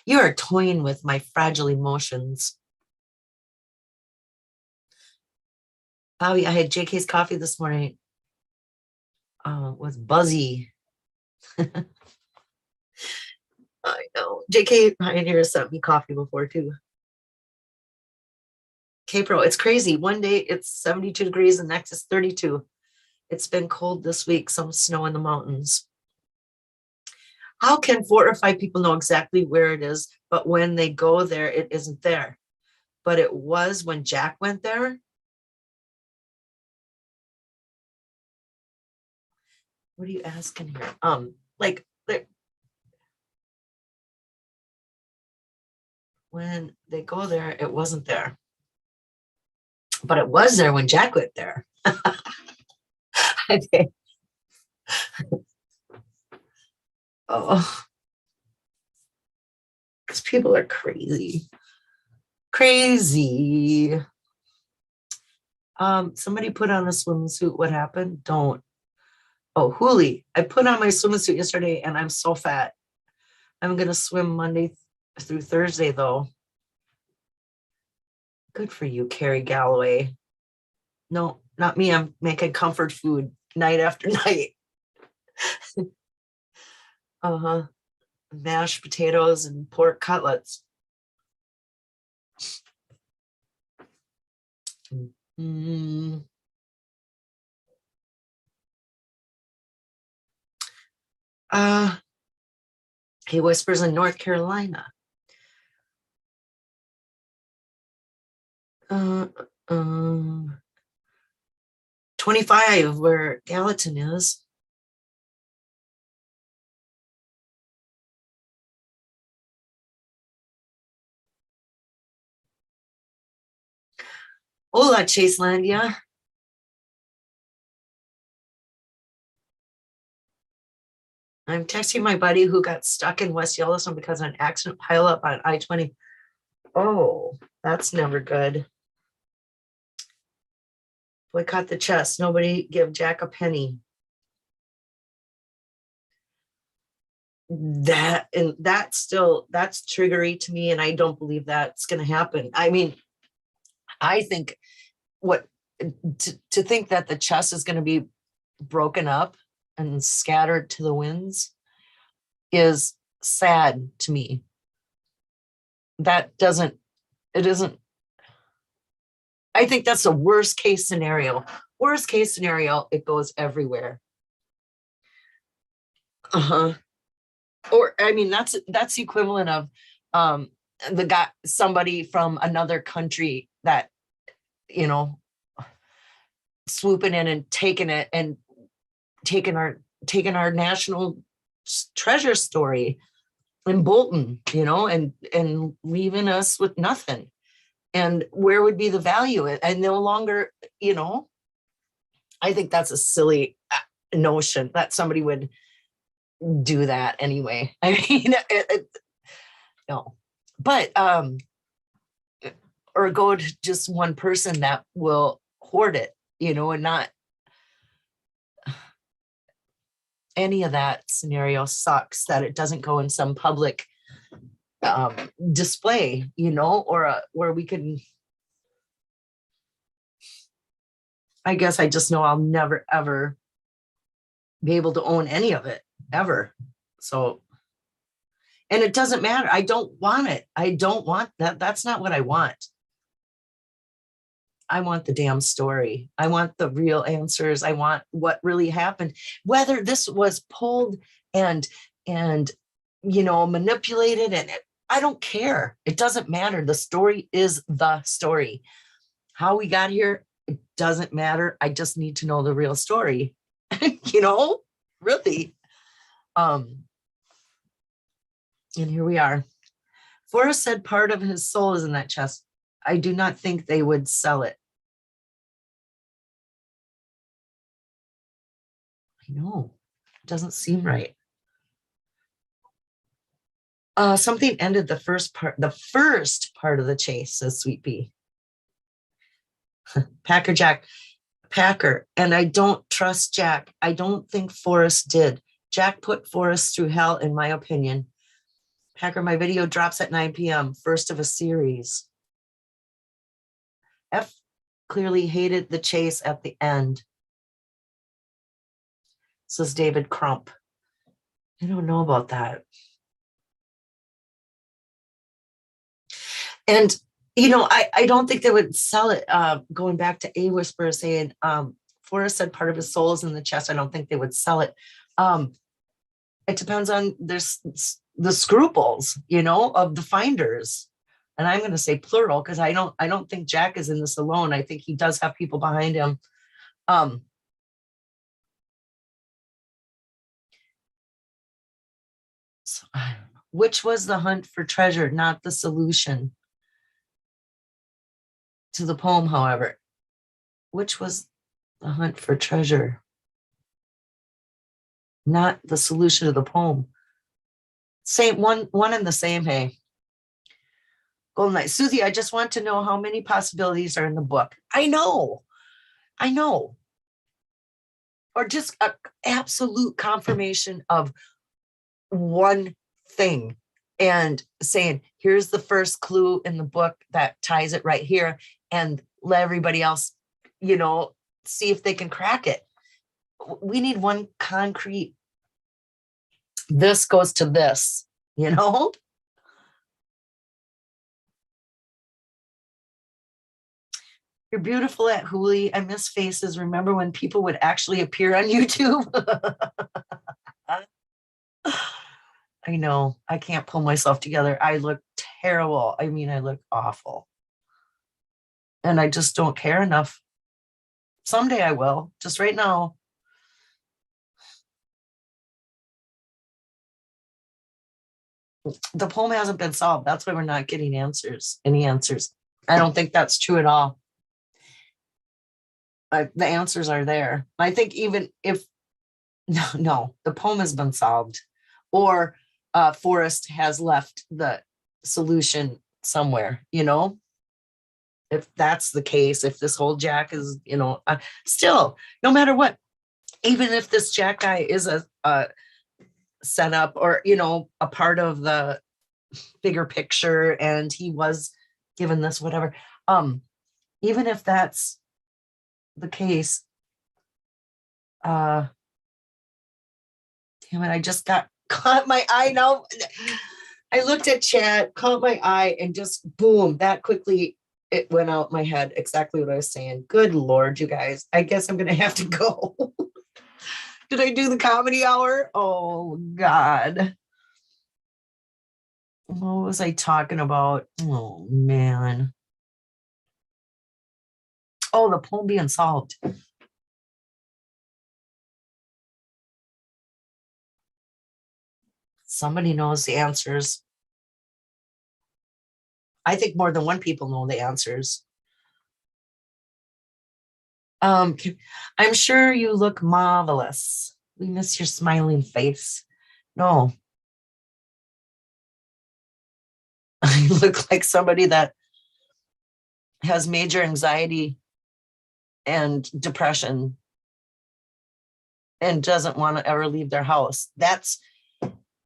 You are toying with my fragile emotions. Bobby, I had JK's coffee this morning. It was buzzy. I know. JK Pioneer sent me coffee before too. K-Pro, it's crazy. One day it's 72 degrees, the next is 32. It's been cold this week, some snow in the mountains. How can 4 or 5 people know exactly where it is, but when they go there, it isn't there? But it was when Jack went there. What are you asking here? Like when they go there, it wasn't there. But it was there when Jack went there. Okay. Oh, because people are crazy. Crazy. Somebody put on a swimsuit. What happened? Don't. Oh, Hooli. I put on my swimsuit yesterday and I'm so fat. I'm going to swim Monday through Thursday, though. Good for you, Carrie Galloway. No, not me. I'm making comfort food night after night. Uh-huh. Mashed potatoes and pork cutlets. Mm. He whispers in North Carolina. 25 where Gallatin is. Hola, Chaselandia. I'm texting my buddy who got stuck in West Yellowstone because of an accident pileup on I-20. Oh, that's never good. Boycott the chest. Nobody give Jack a penny. That's triggery to me, and I don't believe that's going to happen. I mean, I think to think that the chest is going to be broken up and scattered to the winds is sad to me. It isn't. I think that's the worst case scenario. Worst case scenario, it goes everywhere. Or I mean, that's the equivalent of somebody from another country that, you know, swooping in and taking it and taking our national treasure story in Bolton, you know, and leaving us with nothing. And where would be the value? And no longer, you know, I think that's a silly notion that somebody would do that anyway. I mean, no, but or go to just one person that will hoard it, you know, and not any of that scenario sucks that it doesn't go in some public display, you know, or where we can. I guess I just know I'll never ever be able to own any of it ever. So, and it doesn't matter. I don't want it. I don't want that. That's not what I want. I want the damn story. I want the real answers. I want what really happened, whether this was pulled and you know, manipulated, and I don't care. It doesn't matter. The story is the story. How we got here, it doesn't matter. I just need to know the real story. You know, really. And here we are. Forrest said part of his soul is in that chest. I do not think they would sell it. I know. It doesn't seem right. Something ended the first part of the chase, says Sweet Pea. Packer Jack. Packer. And I don't trust Jack. I don't think Forrest did. Jack put Forrest through hell, in my opinion. Packer, my video drops at 9 p.m. First of a series. F clearly hated the chase at the end, says David Crump. I don't know about that. And, you know, I don't think they would sell it. Going back to A Whisperer saying, Forrest said part of his soul is in the chest. I don't think they would sell it. It depends on the scruples, you know, of the finders. And I'm going to say plural because I don't think Jack is in this alone. I think he does have people behind him. So, which was the hunt for treasure, not the solution to the poem, however. Which was the hunt for treasure, not the solution to the poem. Same one and the same, hey. Golden Knight. Susie, I just want to know how many possibilities are in the book. I know. Or just an absolute confirmation of one thing and saying, here's the first clue in the book that ties it right here, and let everybody else, you know, see if they can crack it. We need one concrete, this goes to this, you know? You're beautiful at Hooli. I miss faces. Remember when people would actually appear on YouTube? I know. I can't pull myself together. I look terrible. I mean, I look awful. And I just don't care enough Someday I will. Just right now. The poem hasn't been solved. That's why we're not getting any answers. I don't think that's true at all. The answers are there. I think even if, no, the poem has been solved, or Forrest has left the solution somewhere, if that's the case, if this whole Jack is, still, no matter what, even if this Jack guy is a setup, or, a part of the bigger picture, and he was given this, whatever, even if that's the case, damn it, I just caught my eye now. I looked at chat, caught my eye, and just boom, that quickly it went out my head exactly what I was saying. Good Lord, you guys. I guess I'm gonna have to go. Did I do the comedy hour? Oh God. What was I talking about? Oh man. Oh, the poem being solved. Somebody knows the answers. I think more than one people know the answers. I'm sure you look marvelous. We miss your smiling face. No. You look like somebody that has major anxiety and depression and doesn't want to ever leave their house.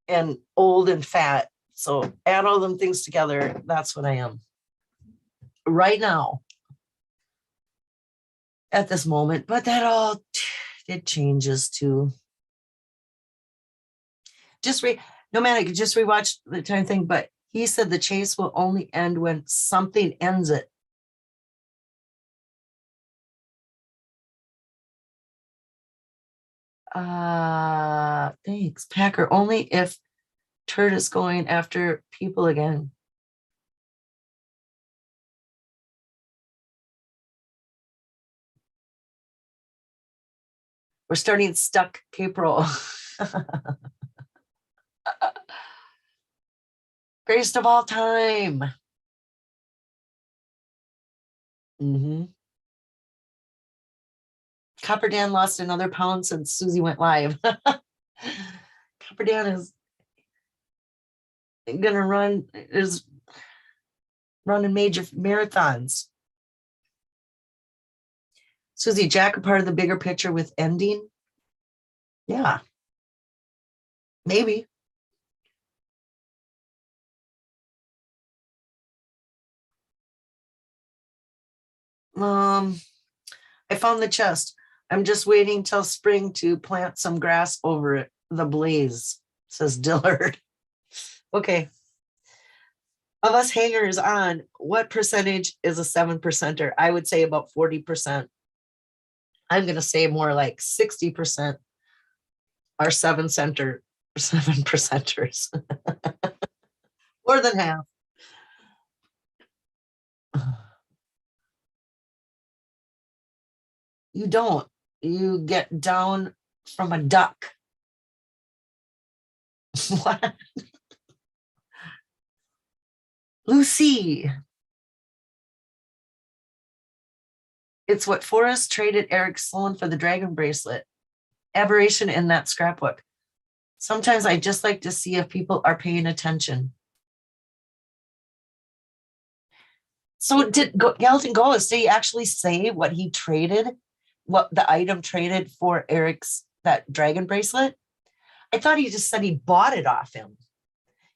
And old and fat. So add all them things together. That's what I am right now at this moment. But that all, it changes too. No matter, just rewatch the time thing, but he said the chase will only end when something ends it. Thanks, Packer. Only if Turd is going after people again. We're starting Stuck April. Greatest of all time. Mm-hmm. Copper Dan lost another pound since Susie went live. Copper Dan is running major marathons. Susie, Jack, a part of the bigger picture with ending? Yeah. Maybe. I found the chest. I'm just waiting till spring to plant some grass over it. The blaze, says Dillard. Okay. Of us hangers on, what percentage is a 7%er? I would say about 40%. I'm going to say more like 60% are 7%ers. More than half. You don't. You get down from a duck. What? Lucy. It's what Forrest traded Eric Sloan for the dragon bracelet. Aberration in that scrapbook. Sometimes I just like to see if people are paying attention. So did Gallatin Goes, did he actually say what he traded, what the item traded for Eric's, that dragon bracelet? I thought he just said he bought it off him.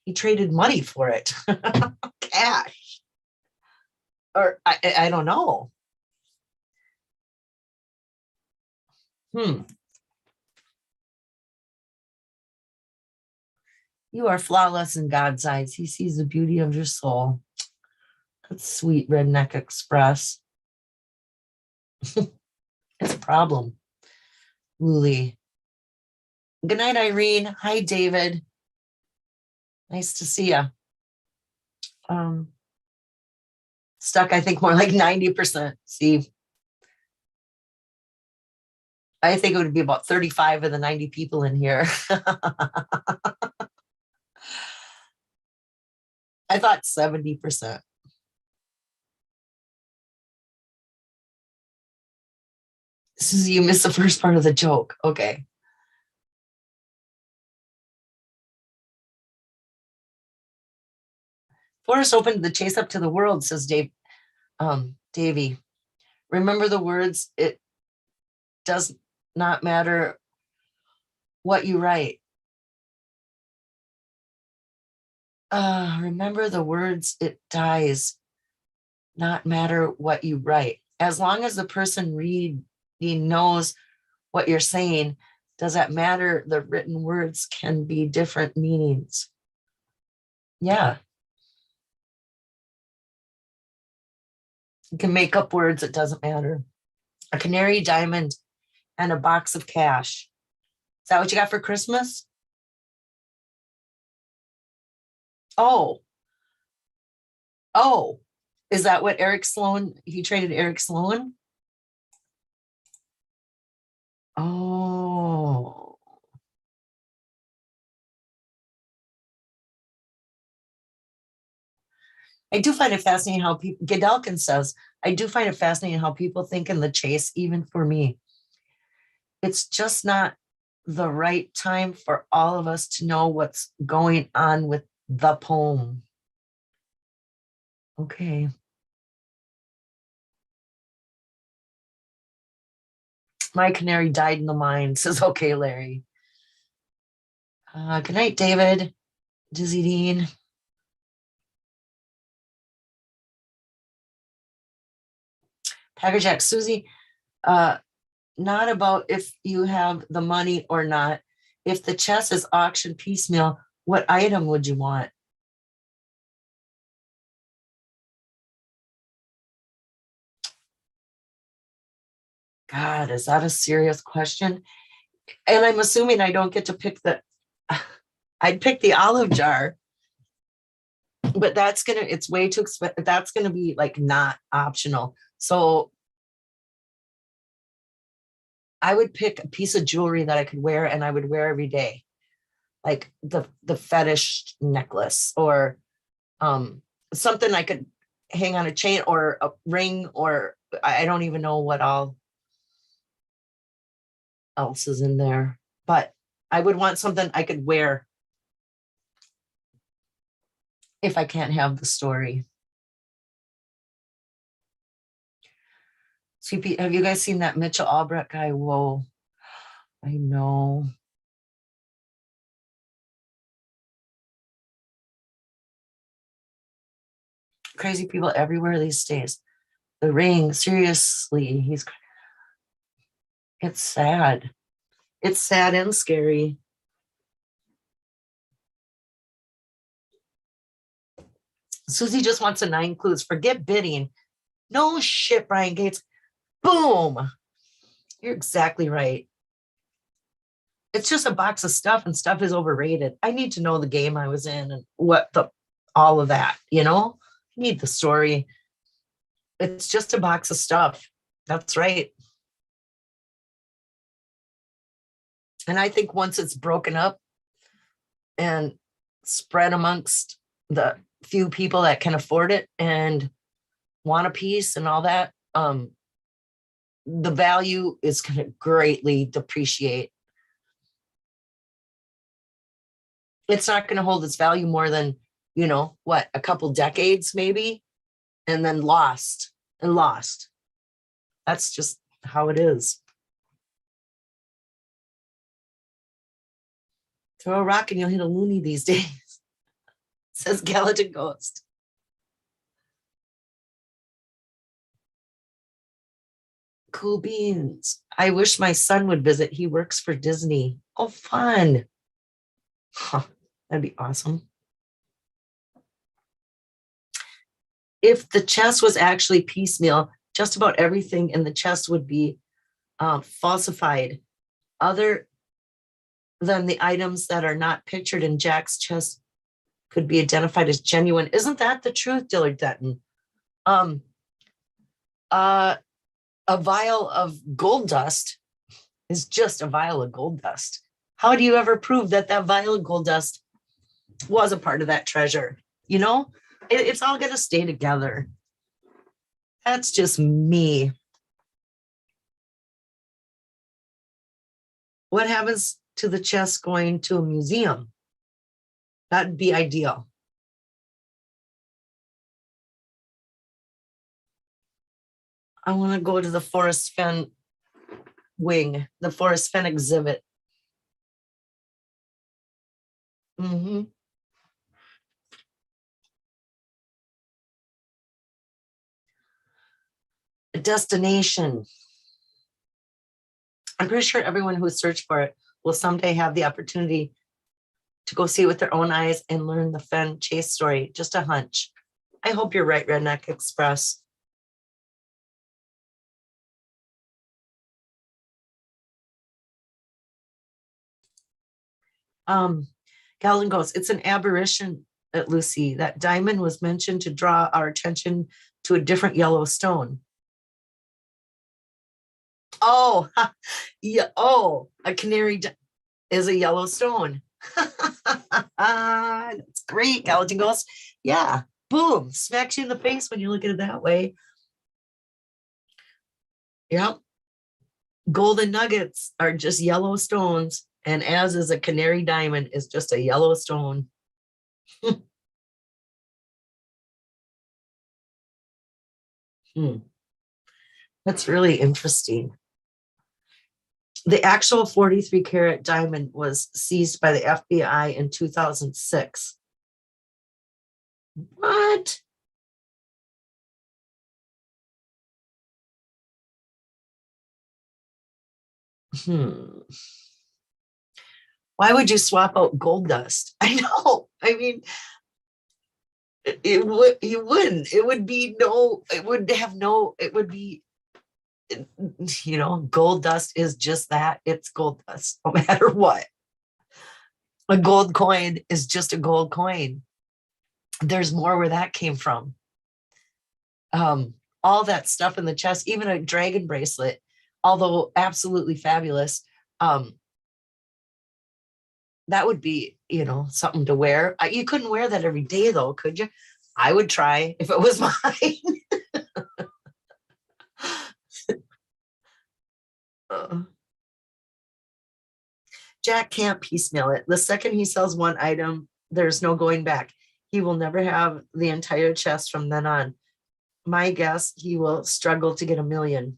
He traded money for it. Cash. Or I don't know. You are flawless in God's eyes. He sees the beauty of your soul. That's sweet, Redneck Express. It's a problem. Wooly. Good night, Irene. Hi, David. Nice to see you. Stuck, I think, more like 90%. See, I think it would be about 35 of the 90 people in here. I thought 70%. Susie, you missed the first part of the joke. Okay. Forrest opened the chase up to the world, says Davy. Remember the words, it does not matter what you write. Remember the words, it dies not matter what you write. As long as the person reading knows what you're saying, does that matter? The written words can be different meanings. Yeah. You can make up words, it doesn't matter. A canary diamond and a box of cash. Is that what you got for Christmas? Oh. Is that what Eric Sloan, he traded Eric Sloan? Oh. I do find it fascinating how people, Gedelkin says, I do find it fascinating how people think in the chase, even for me. It's just not the right time for all of us to know what's going on with the poem. Okay. My canary died in the mine, says, okay, Larry. Good night, David. Dizzy Dean. Packer Jack, Susie, not about if you have the money or not. If the chest is auctioned piecemeal, what item would you want? God, is that a serious question? And I'm assuming I don't get to pick I'd pick the olive jar, but it's way too expensive. That's gonna be like not optional. So I would pick a piece of jewelry that I could wear and I would wear every day, like the fetish necklace or something I could hang on a chain or a ring, or I don't even know what all else is in there, but I would want something I could wear if I can't have the story. CP, have you guys seen that Mitchell Albrecht guy? Whoa, I know. Crazy people everywhere these days. The Ring, seriously, it's sad. It's sad and scary. Susie just wants a 9 clues. Forget bidding. No shit, Brian Gates. Boom. You're exactly right. It's just a box of stuff, and stuff is overrated. I need to know the game I was in and all of that, I need the story. It's just a box of stuff. That's right. And I think once it's broken up and spread amongst the few people that can afford it and want a piece and all that, the value is going to greatly depreciate. It's not going to hold its value more than, a couple decades maybe, and then lost. That's just how it is. Throw a rock and you'll hit a loony these days, says Gallatin Ghost. Cool beans. I wish my son would visit. He works for Disney. Oh, fun. Huh, that'd be awesome. If the chest was actually piecemeal, just about everything in the chest would be falsified, other than the items that are not pictured in Jack's chest could be identified as genuine. Isn't that the truth, Dillard Denton? A vial of gold dust is just a vial of gold dust. How do you ever prove that that vial of gold dust was a part of that treasure? You know, it's all going to stay together. That's just me. What happens to the chest going to a museum? That'd be ideal. I want to go to the Forrest Fenn wing, the Forrest Fenn exhibit. Mm-hmm. A destination. I'm pretty sure everyone who searched for it will someday have the opportunity to go see it with their own eyes and learn the Fenn chase story. Just a hunch. I hope you're right, Redneck Express. Galen goes, it's an aberration at Lucy. That diamond was mentioned to draw our attention to a different yellow stone. Oh, yeah. Oh, a canary is a yellow stone. That's great. Gallatin goes, yeah, boom, smacks you in the face when you look at it that way. Yep. Golden nuggets are just yellow stones, and as is a canary diamond is just a yellow stone. That's really interesting. The actual 43 karat diamond was seized by the FBI in 2006. What? Why would you swap out gold dust? I know. I mean, it would, you wouldn't. It would be no, it would have no, it would be, gold dust is just that. It's gold dust, no matter what. A gold coin is just a gold coin. There's more where that came from. All that stuff in the chest, even a dragon bracelet, although absolutely fabulous, that would be, something to wear. You couldn't wear that every day though, could you? I would try if it was mine. Jack can't piecemeal it. The second he sells one item, there's no going back. He will never have the entire chest from then on. My guess, he will struggle to get 1 million.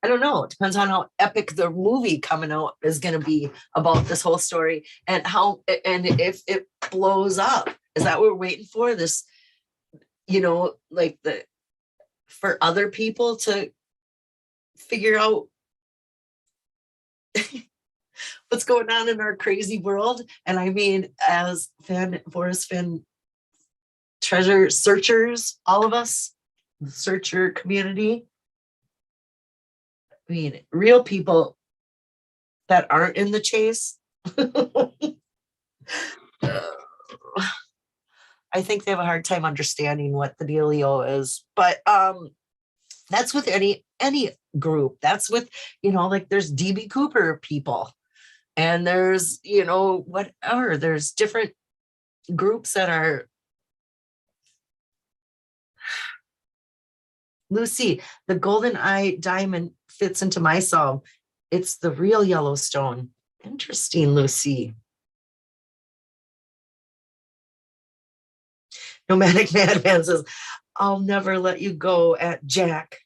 I don't know. It depends on how epic the movie coming out is going to be about this whole story and if it blows up. Is that what we're waiting for? This, for other people to figure out what's going on in our crazy world. And I mean, as Forrest Fenn treasure searchers, all of us, the searcher community, I mean, real people that aren't in the chase, I think they have a hard time understanding what the dealio is. But that's with any group. That's with, there's DB Cooper people. And there's, whatever. There's different groups that are. Lucy, the golden eye diamond fits into my solve. It's the real Yellowstone. Interesting, Lucy. Nomadic Madman says, I'll never let you go at Jack.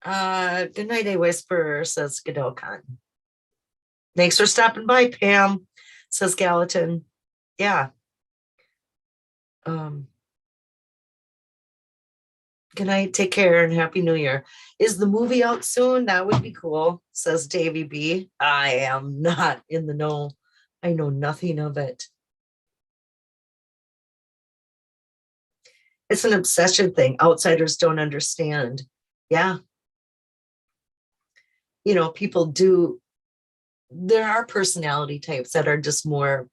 Good night, A Whisperer, says Godot Khan. Thanks for stopping by, Pam, says Gallatin. Yeah. Good night, take care, and Happy New Year. Is the movie out soon? That would be cool, says Davy B. I am not in the know. I know nothing of it. It's an obsession thing. Outsiders don't understand. Yeah. People do. There are personality types that are just more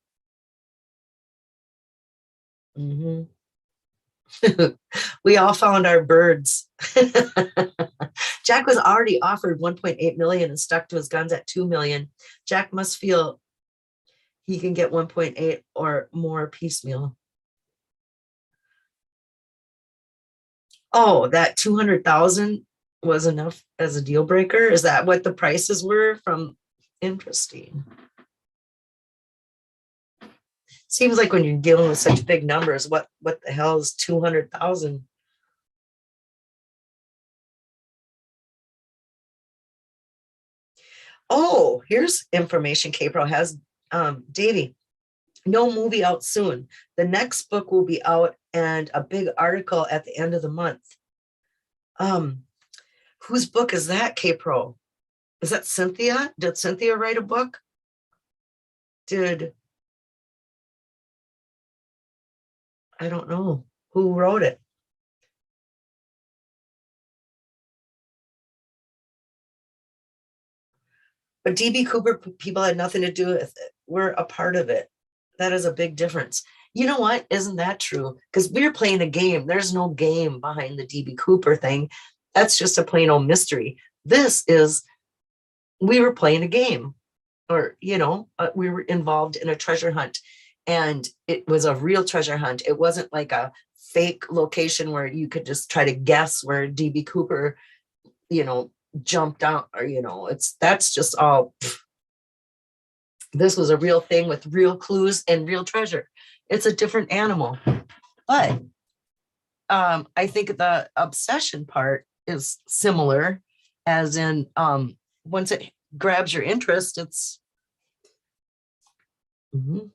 Mhm. We all found our birds. Jack was already offered 1.8 million and stuck to his guns at 2 million. Jack must feel he can get 1.8 or more piecemeal. Oh, that 200,000 was enough as a deal breaker? Is that what the prices were from? Interesting. Seems like when you're dealing with such big numbers, what the hell is 200,000? Oh, here's information Kpro has. Davey, no movie out soon. The next book will be out and a big article at the end of the month. Um, whose book is that, Kpro? Is that Cynthia? Did Cynthia write a book? Did I don't know who wrote it. But DB Cooper people had nothing to do with it. We're a part of it. That is a big difference. You know what? Isn't that true? Because we're playing a game. There's no game behind the DB Cooper thing. That's just a plain old mystery. This is, we were playing a game, or, we were involved in a treasure hunt. And it was a real treasure hunt. It wasn't like a fake location where you could just try to guess where DB Cooper, you know, jumped out, or that's just all. This was a real thing with real clues and real treasure. It's a different animal. But I think the obsession part is similar, as in once it grabs your interest, it's Mhm.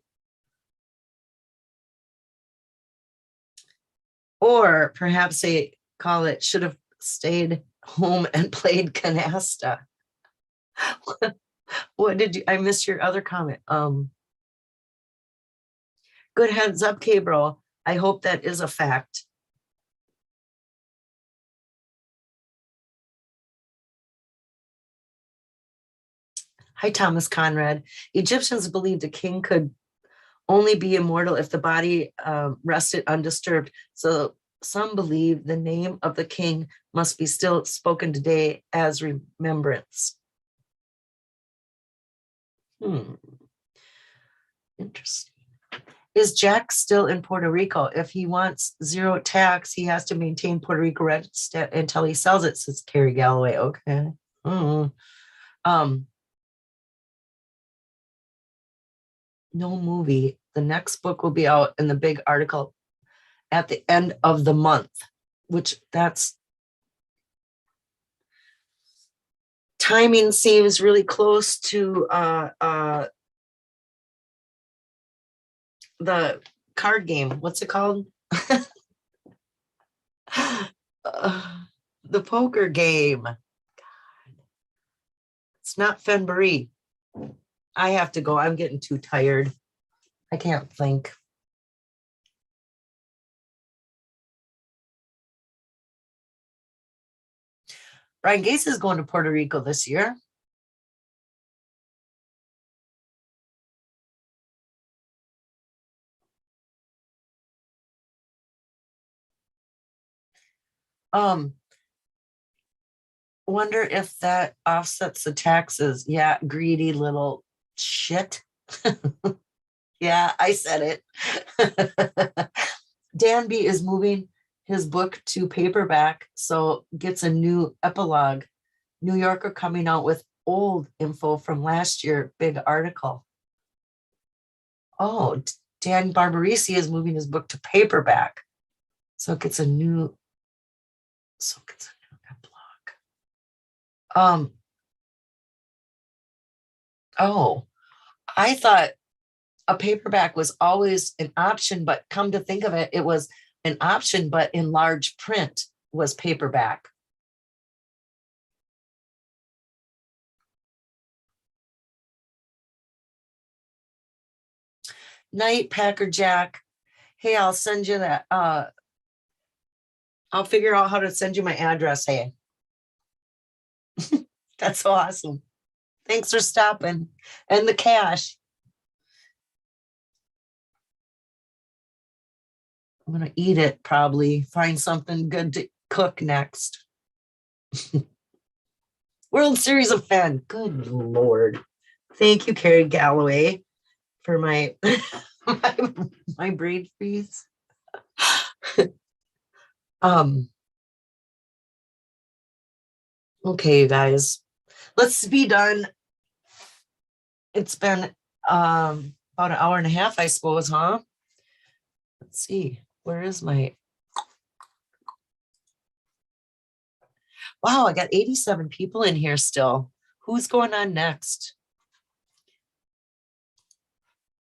Or perhaps they call it should have stayed home and played canasta. What did you, I missed your other comment. Good heads up, Cabral. I hope that is a fact. Hi, Thomas Conrad. Egyptians believed a king could only be immortal if the body rested undisturbed. So some believe the name of the king must be still spoken today as remembrance. Interesting. Is Jack still in Puerto Rico? If he wants zero tax, he has to maintain Puerto Rico registered until he sells it, says Carrie Galloway. Okay. Mm. No movie. The next book will be out in the big article at the end of the month, which that's timing seems really close to the card game. What's it called? The poker game. It's not Fenbury. I have to go. I'm getting too tired. I can't think. Ryan Gates is going to Puerto Rico this year. Um, wonder if that offsets the taxes. Yeah, greedy little shit. Yeah, I said it. Danby is moving his book to paperback, so gets a new epilogue. New Yorker coming out with old info from last year, big article. Oh, Dan Barbarisi is moving his book to paperback, so it gets a new, epilogue. Oh, I thought a paperback was always an option, but come to think of it, it was an option, but in large print was paperback. Night, Packer Jack. Hey, I'll send you that. I'll figure out how to send you my address. Hey, that's awesome. Thanks for stopping. And the cash. I'm going to eat it, probably find something good to cook next. World Series of Fan. Good Lord. Thank you, Carrie Galloway, for my my brain freeze. Okay, you guys, let's be done. It's been about an hour and a half, I suppose, huh? Let's see. Where is my... Wow, I got 87 people in here still. Who's going on next?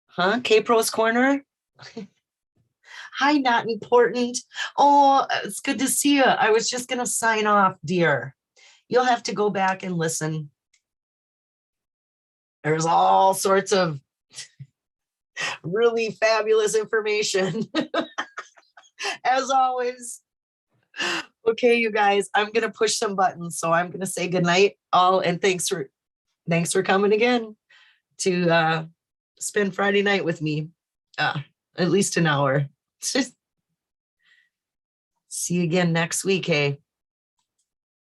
Huh? K-Pro's Corner? Hi, not important. Oh, it's good to see you. I was just going to sign off, dear. You'll have to go back and listen. There's all sorts of really fabulous information. As always. Okay, you guys, I'm going to push some buttons. So I'm going to say goodnight all, and thanks for coming again to spend Friday night with me. At least an hour. See you again next week, hey.